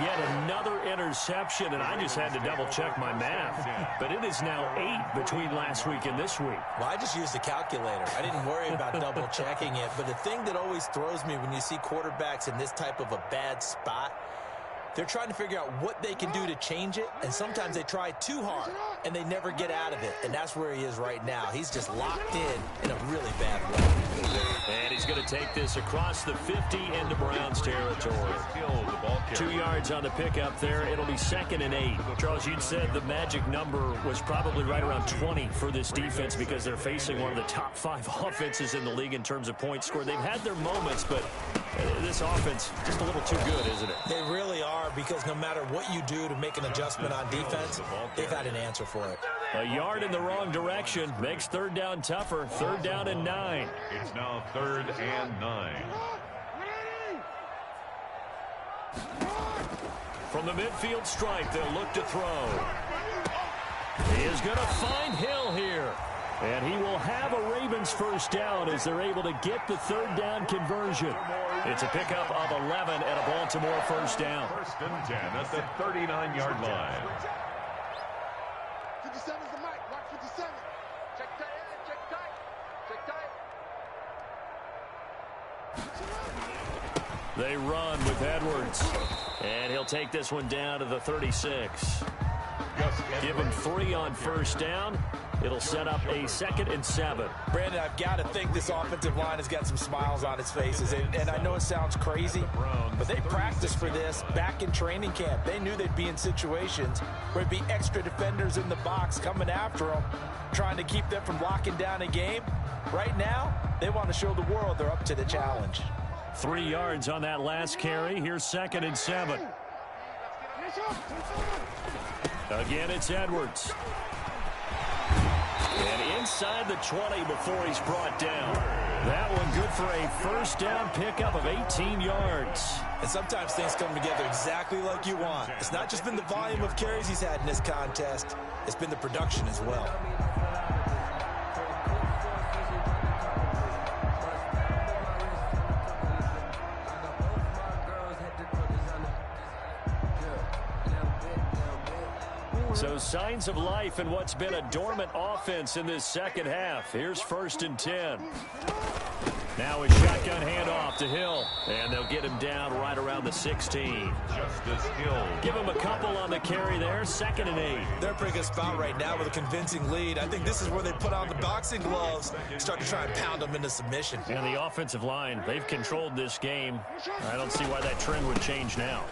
Yet another interception, and I just had to double-check my math. But it is now 8 between last week and this week. Well, I just used a calculator. I didn't worry about double-checking it. But the thing that always throws me when you see quarterbacks in this type of a bad spot, they're trying to figure out what they can do to change it, and sometimes they try too hard, and they never get out of it. And that's where he is right now. He's just locked in a really bad way. And he's going to take this across the 50 into Browns territory. 2 yards on the pickup there. It'll be 2nd and 8. Charles, you'd said the magic number was probably right around 20 for this defense because they're facing one of the top 5 offenses in the league in terms of points scored. They've had their moments, but this offense just a little too good, isn't it? They really are, because no matter what you do to make an adjustment on defense, they've had an answer for it. A yard in the wrong direction makes 3rd down tougher. 3rd down and 9. It's now 3rd and 9. From the midfield stripe, they'll look to throw. He is going to find Hill here. And he will have a Ravens 1st down as they're able to get the 3rd down conversion. It's a pickup of 11 and a Baltimore 1st down. 1st and 10 at the 39-yard line. 57 is the mic. Watch 57. Check tight. Check tight. Check tight. They run with Edwards. And he'll take this one down to the 36. Give him 3 on 1st down. It'll set up a 2nd and 7. Brandon, I've got to think this offensive line has got some smiles on its faces. And I know it sounds crazy, but they practiced for this back in training camp. They knew they'd be in situations where it'd be extra defenders in the box coming after them, trying to keep them from locking down a game. Right now, they want to show the world they're up to the challenge. 3 yards on that last carry. Here's 2nd and 7. Again, it's Edwards. And inside the 20 before he's brought down. That one good for a 1st down pickup of 18 yards. And sometimes things come together exactly like you want. It's not just been the volume of carries he's had in this contest. It's been the production as well. So signs of life in what's been a dormant offense in this 2nd half. Here's 1st and 10. Now a shotgun handoff to Hill. And they'll get him down right around the 16. Justice Hill. Give him a couple on the carry there. 2nd and 8. They're in a pretty good spot right now with a convincing lead. I think this is where they put on the boxing gloves, start to try and pound them into submission. And the offensive line, they've controlled this game. I don't see why that trend would change now.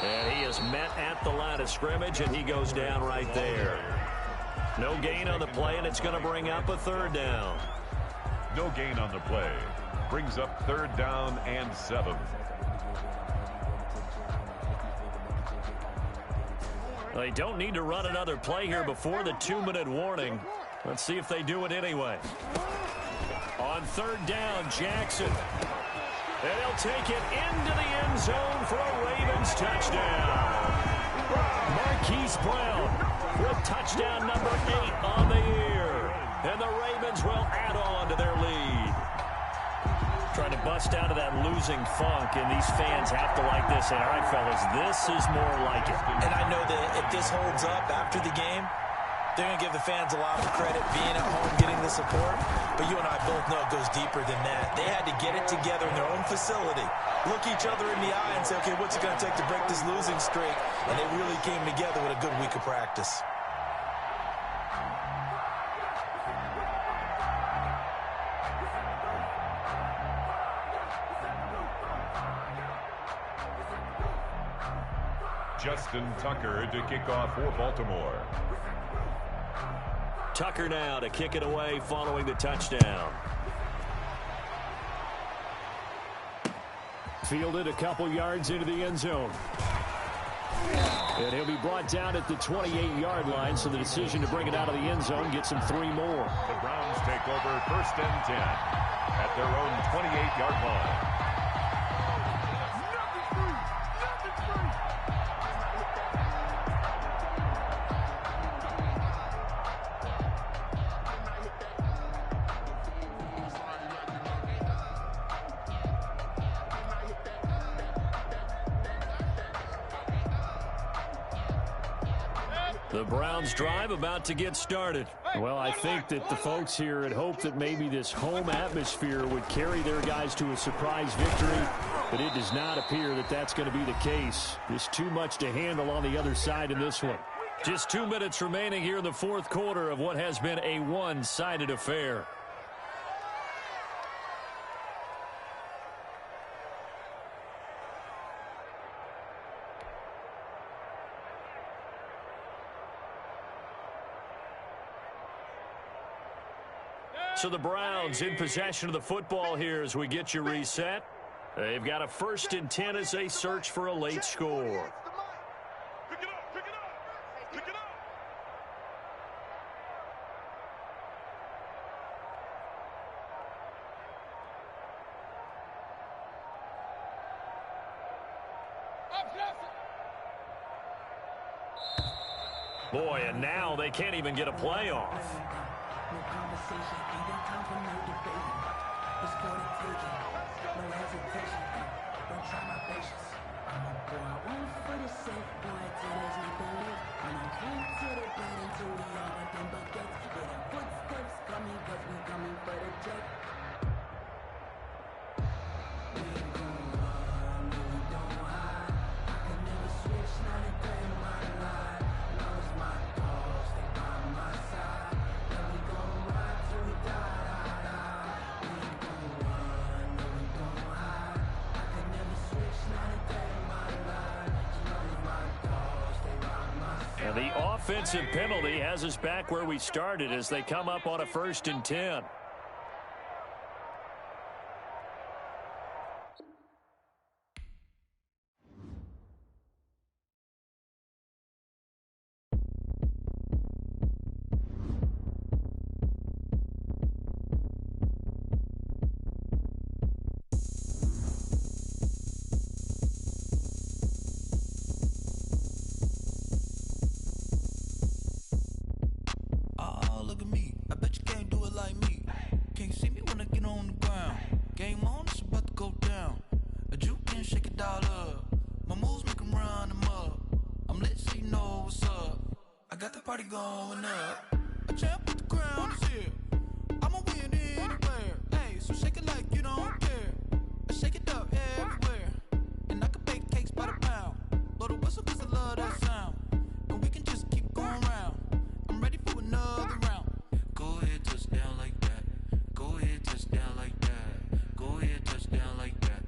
And he is met at the line of scrimmage, and he goes down right there. No gain on the play, and it's going to bring up a 3rd down. No gain on the play. Brings up 3rd down and 7. They don't need to run another play here before the 2-minute warning. Let's see if they do it anyway. On 3rd down, Jackson. And he'll take it into the end zone for a Ravens touchdown. Marquise Brown with touchdown number 8 on the year. And the Ravens will add on to their lead. Trying to bust out of that losing funk, and these fans have to like this. And all right, fellas, this is more like it. And I know that if this holds up after the game, They're going to give the fans a lot of credit being at home, getting the support. But you and I both know it goes deeper than that. They had to get it together in their own facility, look each other in the eye and say, okay, what's it going to take to break this losing streak? And they really came together with a good week of practice. Justin Tucker to kick off for Baltimore. Tucker now to kick it away following the touchdown. Fielded a couple yards into the end zone. And he'll be brought down at the 28-yard line, so the decision to bring it out of the end zone gets him 3 more. The Browns take over 1st and 10 at their own 28-yard line. The Browns drive about to get started. Well, I think that the folks here had hoped that maybe this home atmosphere would carry their guys to a surprise victory, but it does not appear that that's going to be the case. Just too much to handle on the other side in this one. Just 2 minutes remaining here in the 4th quarter of what has been a one-sided affair. So the Browns in possession of the football here as we get you reset. They've got a 1st and 10 as they search for a late score. Pick it up, pick it up, pick it up. Boy, and now they can't even get a play off. No conversation, ain't got time for no debating. It's for the taking, no hesitation. Don't try my patience. I'm a boy, one for the safe, boy, till there's nothing left. And I'm clean to the bed until we all nothing but gets. With our footsteps coming, cause we coming for the check. We ain't gon' run, no, we don't hide. I can never switch, not a day in my life. Lost my dogs, they by my side. Then we gon' ride till we die. We ain't gon' run, no, we don't hide. I can never switch, not a day in my life. Lost my dogs, they by my side. And the offensive penalty has us back where we started as they come up on a 1st and 10. Oh, look at me. I bet you can't do it like me. Can't see me when I get on the ground. Game on, it's about to go down. A juke and shake it all up. My moves make 'em run them up. I'm lit so you know what's up. I got the party going up. A champ with the crown is here. I'ma win anywhere. Hey, so shake it like you don't care. I shake it up everywhere. And I can bake cakes by the pound. Blow the whistle 'cause I love that sound. And we can just keep going round. I'm ready for another round. Go ahead, touchdown like that. Go ahead, touchdown like that. Go ahead, touchdown like that.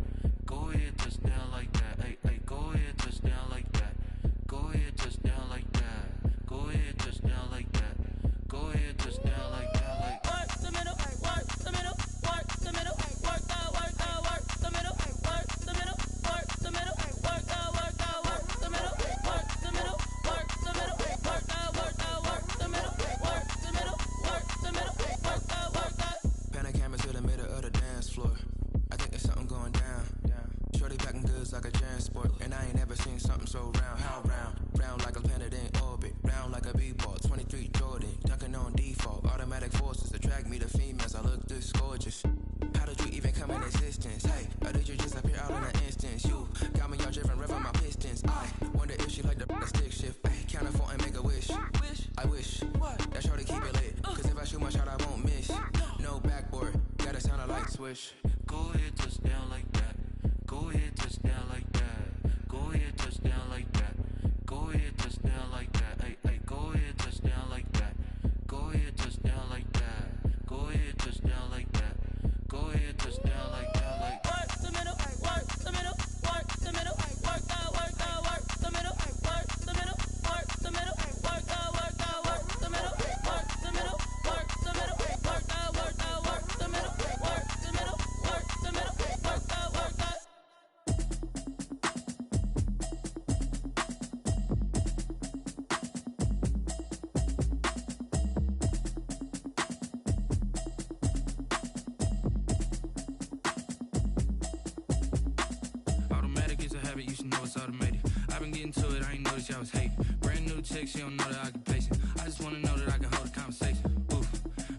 Go ahead, touchdown like that. Hey, hey, go ahead, touchdown like that. Go ahead, touchdown like that. Go ahead, touchdown like that. Go ahead, touchdown like that. Like work the middle, work the middle, work the middle, work the middle, work the wish. Go ahead, touchdown like that. Go ahead, touchdown like that. Go ahead, touchdown like that. Go ahead, touchdown like that. Hey, hey, go ahead, touchdown like that. Go ahead, touchdown like that. Go ahead, touchdown like that. Go ahead, touchdown like that. Like work the middle, work the middle, work the middle, work out, work out, work the middle, work the middle, work the middle, work out, work out, work the middle, work the middle, work the middle, work out, work out, work the middle, work the middle, work the middle, work out, work out. automatic is a habit, you should know it's automated. I've been getting to it, I ain't noticed y'all was hating. Brand new chick, she don't know the occupation. I just wanna know that I can hold a conversation. Oof,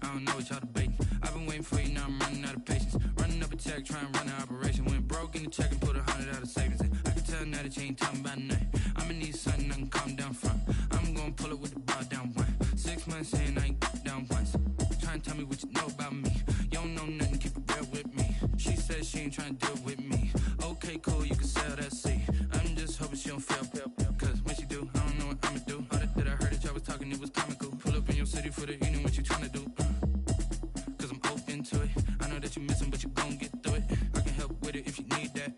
I don't know what y'all debating. I've been waiting for you, now I'm running out of patience. Running up a check, trying to run an operation. Went broke in the check and put 100 out of savings in. I can tell now that you ain't talking about nothing. I'ma need something I can calm down from. I'm gonna pull it with the bar down one. 6 months in, I ain't down once. Trying to tell me what you know about me. You don't know nothing, keep it real with me. She said she ain't trying to deal with me. Okay, cool, you can sell that seed. I'm just hoping she don't fail. Cause when she do, I don't know what I'ma do. All that I heard that y'all was talking, it was comical. Pull up in your city for the evening, what you tryna do? Cause I'm open to it. I know that you missing, but you gon' get through it. I can help with it if you need that.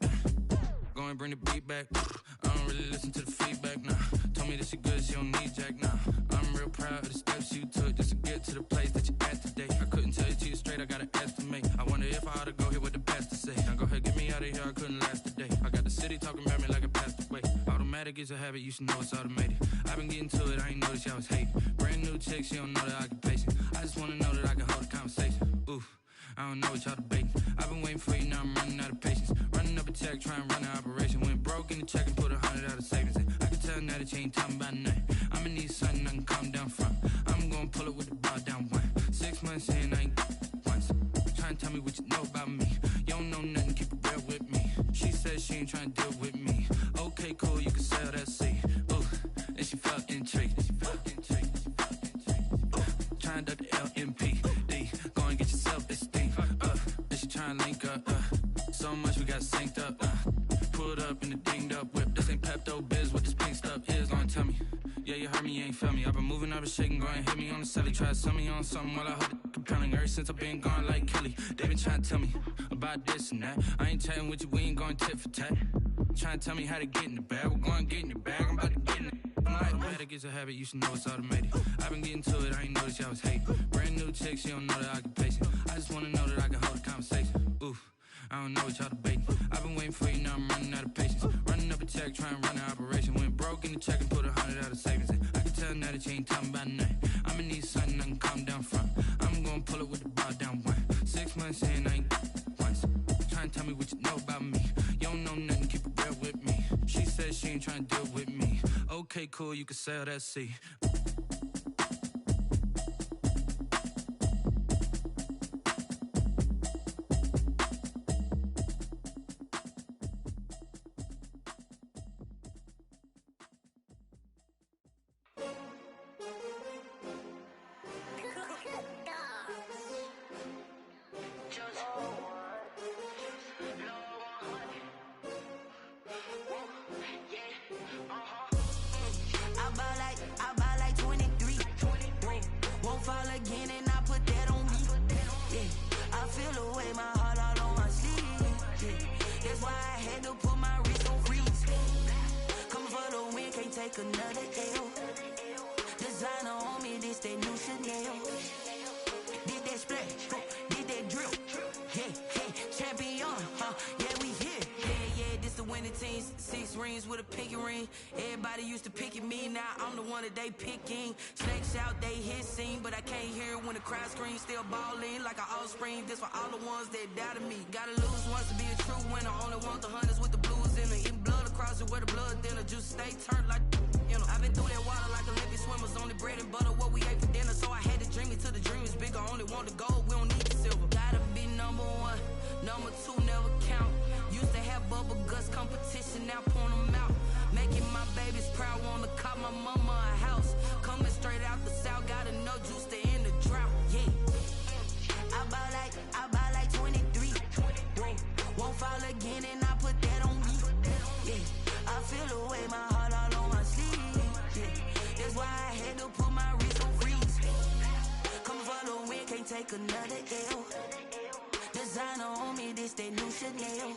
Go and bring the beat back. I don't really listen to the feedback, nah. Told me that she good, she don't need jack, nah. I'm real proud of the steps you took just to get to the place that you at today. I couldn't tell you to you straight, I gotta estimate. I wonder if I ought to go here with the pastor say. Now go ahead, get me out of here, I couldn't last today. I got the city talking about me like a passed away. Automatic is a habit, you should know it's automated. I've been getting to it, I ain't noticed y'all was hating. Brand new chick, she don't know the occupation. I just wanna know that I can hold a conversation. Oof, I don't know what y'all debating. I've been waiting for you, now I'm running out of patience. Running up a check, trying to run an operation. Went broke in the check and put 100 out of savings in. I can tell now that you ain't talking about nothing. I'ma need something I can calm down from. I'm gonna pull it with the bar down one. 6 months in, I ain't once. Trying to tell me what you know about me. You don't know nothing, keep it real with me. She said she ain't trying to deal with me. Okay, cool, you can sell that seed. Ooh, and she felt intrigued. Trying to duck the LMPD. Go and get your self-esteem. And she trying to link up. So much we got synced up. Pulled up in the dinged up whip. This ain't Pepto-Biz, what this pink stuff is. Don't tell me. Yeah, you heard me, you ain't felt me. I've been moving, I've been shaking, go and hit me on the celly. Try to sell me on something while I hold it compelling. Ever since I've been gone like Kelly, they been trying to tell me about this and that. I ain't chatting with you, we ain't going tit for tat. Trying to tell me how to get in the bag, we're going to get in the bag, I'm about to get in it. Automatic is a habit, you should know it's automated. I've been getting to it, I ain't noticed y'all was hating. Brand new chick, she don't know the occupation. I just wanna know that I can hold a conversation. Oof, I don't know what y'all debating. I've been waiting for you, now I'm running out of patience. Running up a check, trying to run an operation. Went broke in the check and put 100 out of savings in. I can tell now that you ain't talking about nothing. I'ma need something I can calm down from. I'm gonna pull it with the bar down one. 6 months in, I ain't once. Trying to tell me what you know about me. You don't know nothing, keep it real with me. She said she ain't trying to deal with me. Okay, cool, you can sell that seed. I buy like 23. Won't fall again and I put that on me. Yeah, I feel away my heart all on my sleeve. Yeah, that's why I had to put my wrist on freeze. Coming for the win, can't take another L. Designer on me, this that new Chanel. Did that splash, did that drill. Yeah, champion, yeah, we here. Yeah, this the winning team. 6 rings with a pinky ring. Everybody used to picking me, now I'm the one that they picking. Snakes out, they hissing, but I can't hear when the crowd screams. Still balling like an offspring. This for all the ones that doubted me. Gotta lose once to be a true winner. Only want the hunters with the blues in it. Eating blood across it where the blood thinner. Juice stay turned like, you know. I've been through that water like Olympic swimmers. Only bread and butter, what we ate for dinner. So I had to dream it till the dream is bigger. Only want the gold, we don't need the silver. Gotta be number 1, number 2 never count. Used to have bubble guts competition, now point them out. Making my babies proud, wanna cop my mama a house. Coming straight out the south, got enough juice to end the drought. Yeah, I buy like 23. to put my wrist on freeze. Coming for the win, can't take another L. Designer on me, this that new Chanel.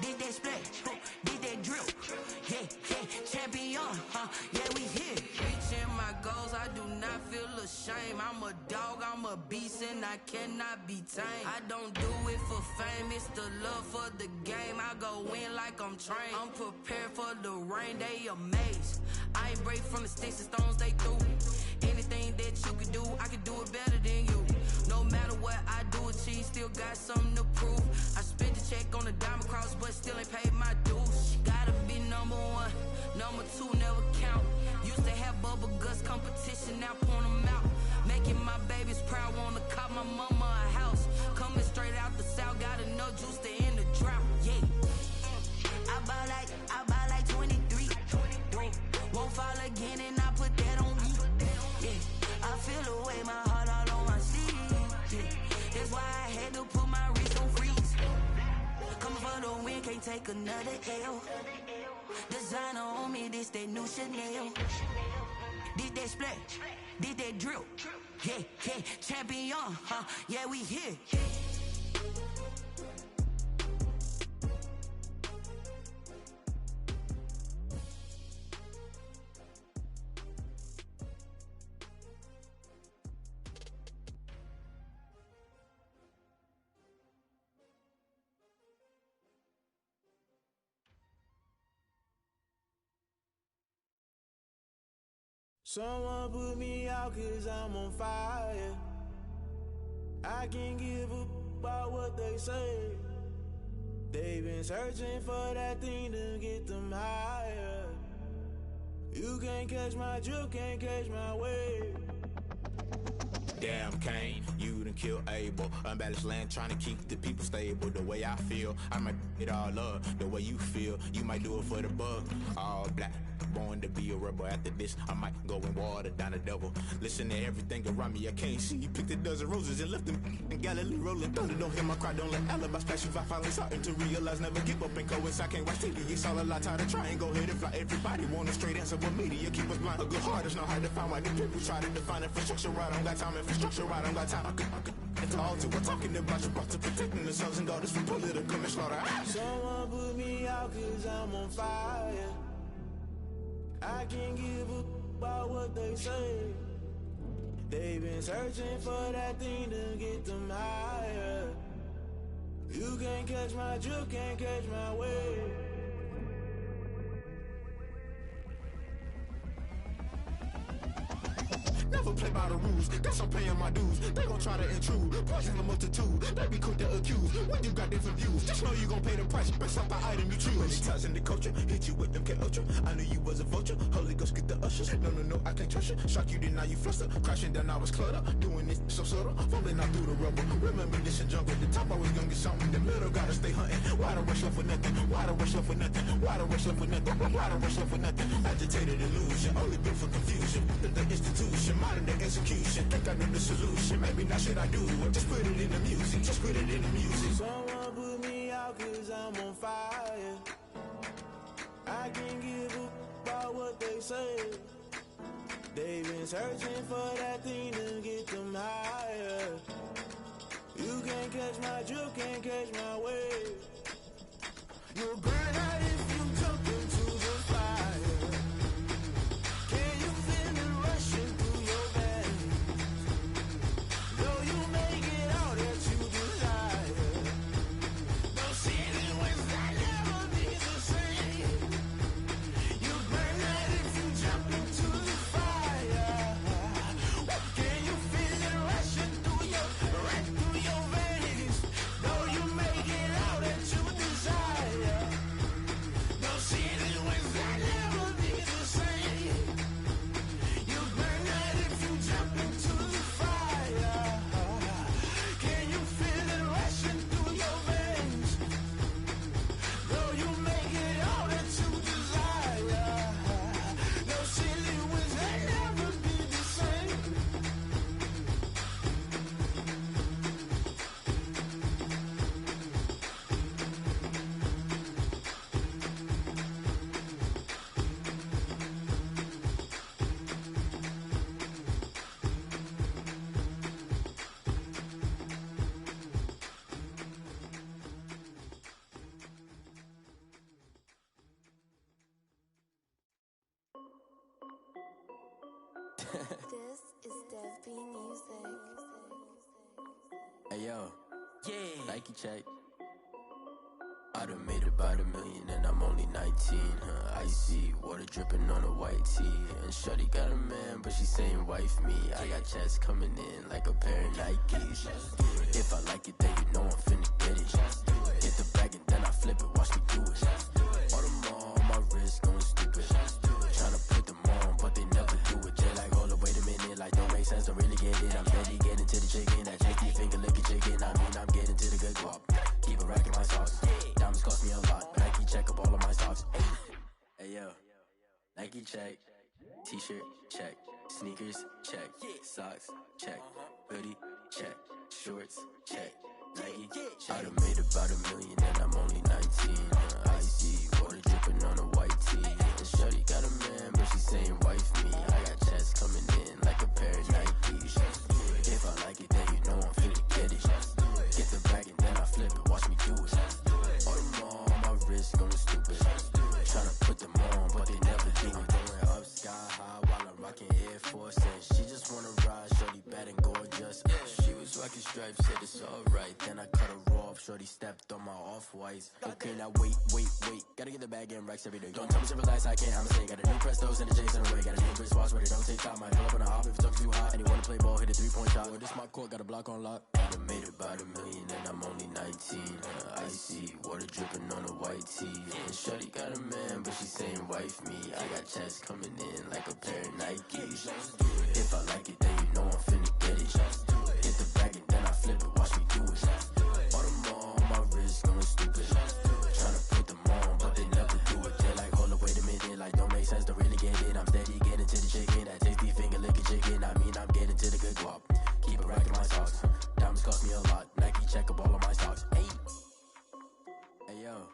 Did that splash, did that drip. Yeah, champion, yeah, we here. Reaching my goals, I do not feel ashamed. I'm a dog, I'm a beast, and I cannot be tamed. I don't do it for fame, it's the love for the game. I go in like I'm trained. I'm prepared for the rain, they amazed. I ain't break from the sticks and stones they threw. Anything that you can do, I can do it better than you. No matter what I do, achieve, still got something to prove. I spent the check on the diamond cross, but still ain't paid my dues. Gotta be number one, number two never count. Used to have bubble guts competition, now point them out. Making my babies proud, wanna cop my mama a house. Coming straight out the south, got enough juice to end the drought. Yeah, I buy like 23. Won't fall again, and I put that on me. Yeah, I feel away, my heart all on my sleeve. Yeah, that's why I had to put my wrist on freeze. Coming for the win, can't take another L. Designer on me, this that new Chanel. Did that splash, did that drip. Yeah, champion, yeah, we here. Someone put me out 'cause I'm on fire. I can't give up about what they say. They've been searching for that thing to get them higher. You can't catch my drift, can't catch my wave. Damn Kane, you done killed Abel. Unbalanced land trying to keep the people stable. The way I feel, I might it all up. The way you feel, you might do it for the buck. All black, born to be a rebel. After this, I might go and water down the devil. Listen to everything around me, I can't see. You picked a dozen roses and left them in Galilee rolling thunder. Don't hear my cry, don't let alibis flash. If I finally starting to realize, never give up and coincide. Can't watch TV, it's all a lot. Tired of trying, go ahead and fly. Everybody want a straight answer, but media keep us blind. A good heart is not hard to find. Why the people try to define infrastructure right? I don't got time, infrastructure right, I don't got time. I could it's all to we're talking about you, about to protecting the sons and daughters from political and slaughter. Someone put me out 'cause I'm on fire. I can't give up about what they say. They've been searching for that thing to get them higher. You can't catch my drift, can't catch my wave. Never play by the rules, guess I'm paying my dues. They gon' try to intrude, poison the multitude. They be quick to accuse, when you got different views. Just know you gon' pay the price, based off the item you choose. Many times in the culture, hit you with them K Ultra. I knew you was a vulture, Holy Ghost get the ushers. No, I can't trust you. Shock you, then now you fluster. Crashing down, I was clutter. Doing this so subtle, falling out through the rubble. Remember this in jungle, the top I was gonna get something. The middle gotta stay hunting. Why the rush left for nothing? Why the rush left for nothing? Why the rush left for nothing? Why the rush left for nothing? Agitated illusion, only built for confusion. The institution, modern day execution. Think I know the solution, maybe not should I do it. Just put it in the music, just put it in the music. Someone put me out 'cause I'm on fire. I can't give up about what they say. They've been searching for that thing to get them higher. You can't catch my drift, can't catch my wave. You'll burn out if you jump into the fire. Can you feel it rushing through your veins? Though you make it all that you desire. Don't see it when that never be the same. You burn out if you jump into the fire. Can you feel it rushing through your veins? Though you make it all that you desire. This is Dev B Music. Hey yo, yeah. Nike check. I done made about $1 million and I'm only 19. Icy water dripping on a white tee. And shawty got a man, but she saying wife me. I got checks coming in like a pair of Nikes. If I like it, then you know I'm finna get it. Get the bag and then I flip it. Watch me do it. All them all on my wrist going stupid. Tryna put them on, but they never do it. They like, hold up, wait a minute. Like, don't make sense, don't really get it. I'm steady getting to the chicken. That tasty finger licking chicken. I mean, I'm getting to the good guap. Keep a rack in my sauce. Diamonds cost me a lot. Nike check up all of my socks. Hey yo, Nike check. T-shirt check. Sneakers check. Socks check. Hoodie check. Shorts check. Nike check. I done made about $1 million and I'm only 19. Icy water dripping on a white tee. And shorty got a man, but she saying wife me. I got checks coming in like a pair of Nikes. If I like it, then you know I'm finna get it. Get the bag and then I flip it. Watch me do it. All them all on my wrist going stupid. Tryna put them on, but they never do it. Going up sky high while I'm rocking Air Force. And she just wanna ride, shorty bad and gorgeous. She was rocking stripes, said it's alright. Then I cut her off, shorty stepped on my off-whites. Okay, now wait. Gotta get the bag and racks every day. Don't tell me to relax, I can't, I'm saying. Got a new Prestos and a Jason away. Got a new wristwatch, but it don't take time. Might pull up on a hop if it's up too hot. And you wanna play ball, hit a 3-point shot. Well, this my court, got a block on lock. I done made about $1 million and I'm only 19. Icy water dripping on a white tee. And shorty got a man, but she saying wife me. I got checks coming in like a pair of Nikes. If I like it, then you know I'm finna get it. Get the bag and then I flip it. Watch me do it. All them all on my wrist going stupid. Tryna put them on, but they never do it. They're like, hold up, wait a minute. Like, don't make sense, don't really get it. I'm steady getting to the chicken. That tasty finger licking chicken. I mean, I'm getting to the good guap. Keep a rack in my socks. Diamonds cost me a lot. Nike check up all of my socks. Hey yo,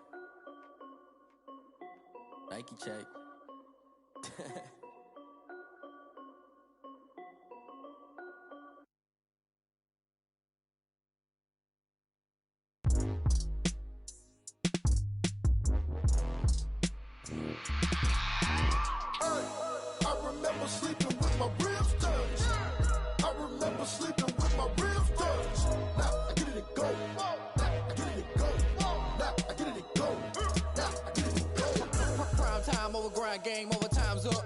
Nike check. I remember sleeping with my ribs touched. I remember sleeping with my ribs touched. Now I get it to go. Now I get it to go. Now I get it to go. Now I get it to go. Prime time over grind game, over time's up.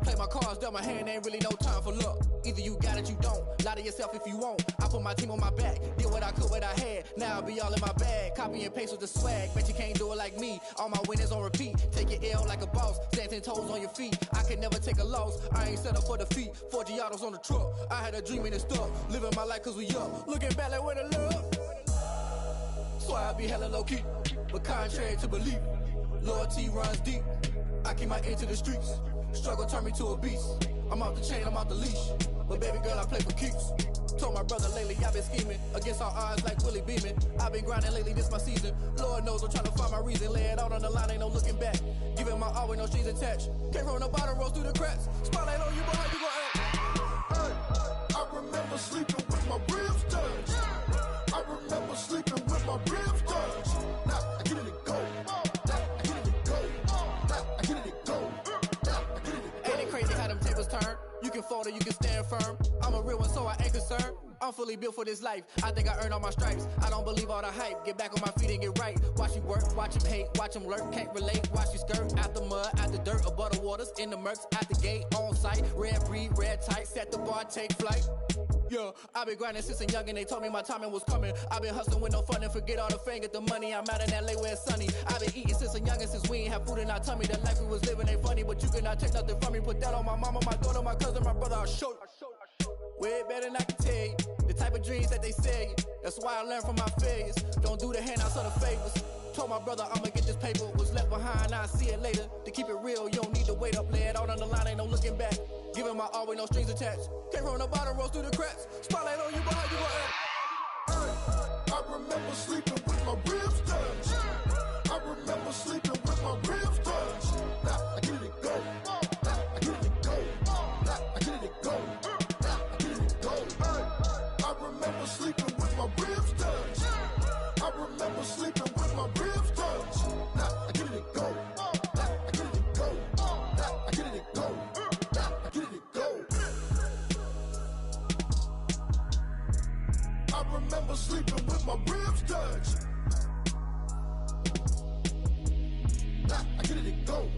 Play my cards, dealt my hand, ain't really no time for luck. Either you got it, you don't. Lie to yourself if you won't. I put my team on my back, did what I could, what I had. Now I'll be all in my bag. Copy and paste with the swag. Bet you can't do it like me. All my winners on repeat. Take your L like a boss. Stand 10 toes on your feet. I can never take a loss. I ain't set up for defeat. 4 Giottos on the truck. I had a dream and it's stuck. Living my life cause we up. Looking back like where the love. So I be hella low key. But contrary to belief, loyalty runs deep. I keep my ear to the streets. Struggle turned me to a beast. I'm off the chain, I'm off the leash. But baby girl, I play for keeps. Told my brother lately, I've been scheming. Against all odds like Willie Beeman. I've been grinding lately, this my season. Lord knows I'm trying to find my reason. Lay it out on the line, ain't no looking back. Giving my all with no strings attached. Came from the bottom, rose through the cracks. Spotlight on you, boy, how you gon' act? Hey, I remember sleeping with my ribs touched. I remember sleeping with my ribs touched. Now I get it to go. Now I get it to go. Now I get it to go. Now I get it to go. Ain't it crazy how them tables turn? You can fold or you can stand firm. I'm a real one, so I ain't concerned. I'm fully built for this life. I think I earned all my stripes. I don't believe all the hype. Get back on my feet and get right. Watch you work, watch him hate, watch him lurk. Can't relate, watch you skirt. Out the mud, out the dirt, above the waters, in the murks, at the gate, on site. Red breed, red tight, set the bar, take flight. Yeah, I've been grinding since a young and they told me my timing was coming. I've been hustling with no fun and forget all the fame, get the money. I'm out in LA where it's sunny. I've been eating since a young and since we ain't have food in our tummy. The life we was living ain't funny, but you cannot take nothing from me. Put that on my mama, my daughter, my cousin, my brother, I'll show you. Way better than I can tell you. The type of dreams that they sell you. That's why I learned from my failures. Don't do the handouts or the favors. Told my brother I'ma get this paper. Was left behind, I'll see it later. To keep it real, you don't need to wait up. Lay it out on the line, ain't no looking back. Giving my all with no strings attached. Came from the bottom, rose through the cracks. Spotlight on you, boy, how you gon' act? I remember sleeping with my ribs touched. I remember sleeping with my ribs touched. Now I get it to go. Now I get it to go. Now I get it to go. Now I get it to go. I remember sleeping with my ribs touched. I remember sleeping with my ribs touched. Now I get it to go. Now I get it to go. Now I get it to go. Now I get it to go. sleeping with my ribs touch. I get it go.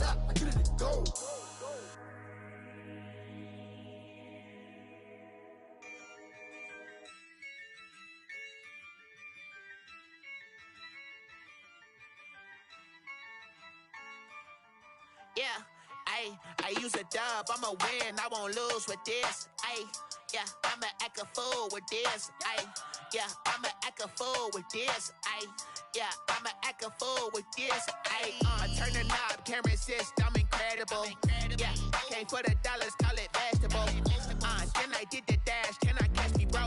I get it go. Yeah, I use a dub, I'ma win, I won't lose with this. Yeah, I'ma act a fool with this. Yeah, I'ma act a fool with this. Yeah, I'ma act a fool with this. Turn the knob, camera assist, I'm incredible. Yeah, came for the dollars, call it vegetable. Then I did the dash, can I catch me, bro?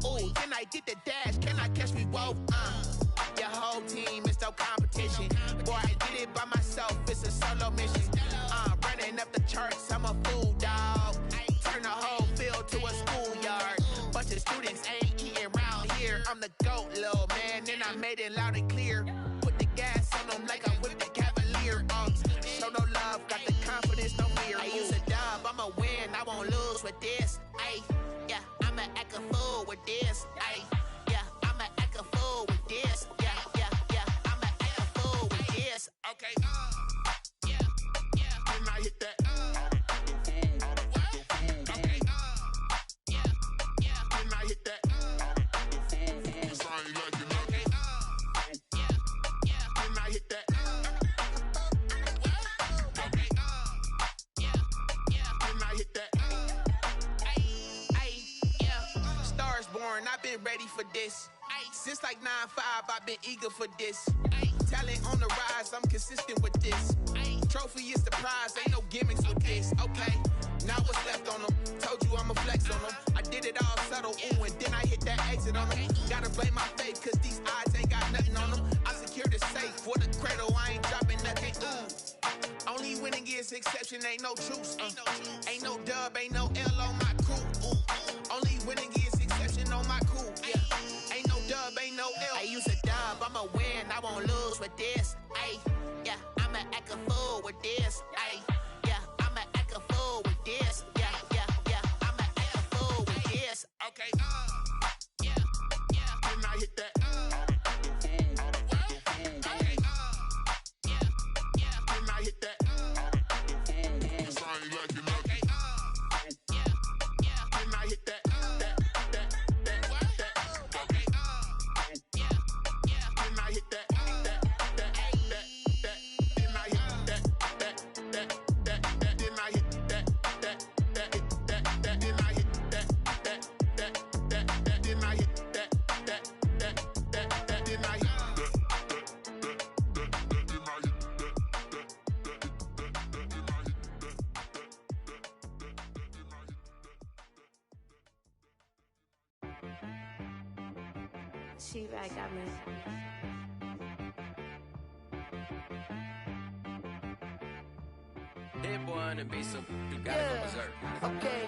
Ooh, then I did the dash, can I catch me, whoa? Your whole team is no competition. Boy, I did it by myself, it's a solo mission. Running up the charts, I'm a fool, dog. Turn the whole field to a schoolyard. Bunch of students ain't eating round here. I'm the GOAT, little man, and I made it loud and clear. Put the gas on them like I whipped the Cavalier. Show no love, got the confidence, no fear. I use a dub, I'ma win, I won't lose with this. Yeah, I'ma act a fool with this. Yeah, I'ma act a fool with this. Yeah, I'ma act a fool with this. Okay, and I hit that. Okay, and I hit that. Cause I ain't like it. Okay, and I hit that. Okay, and I hit that. Yeah, Stars born, I've been ready for this. Since like 9-5, I've been eager for this. Talent on the rise, I'm consistent with this. Trophy is the prize, ain't no gimmicks with this. Okay, now what's left on them? Told you I'ma flex on them. I did it all subtle, ooh, and then I hit that exit on them. Gotta blame my faith, cause these odds ain't got nothing on them. I secure the safe for the cradle, I ain't dropping nothing, ooh. Only winning is exception, ain't no truce. Ain't no dub, ain't no L on my crew. Only winning is exception on my crew. Yeah, ain't no dub, ain't no L. I use a dub, I'ma win, I won't lose with this. Yeah, I'ma act a fool with this. Yeah, I'ma act a fool with this. Yeah, I'ma act a fool with this. Okay, and I hit that. Okay, and I hit that. Cause I ain't like it. Okay, and I hit that. Okay, and I hit that. She back got me. That boy on the beat, so you gotta go berserk. Okay.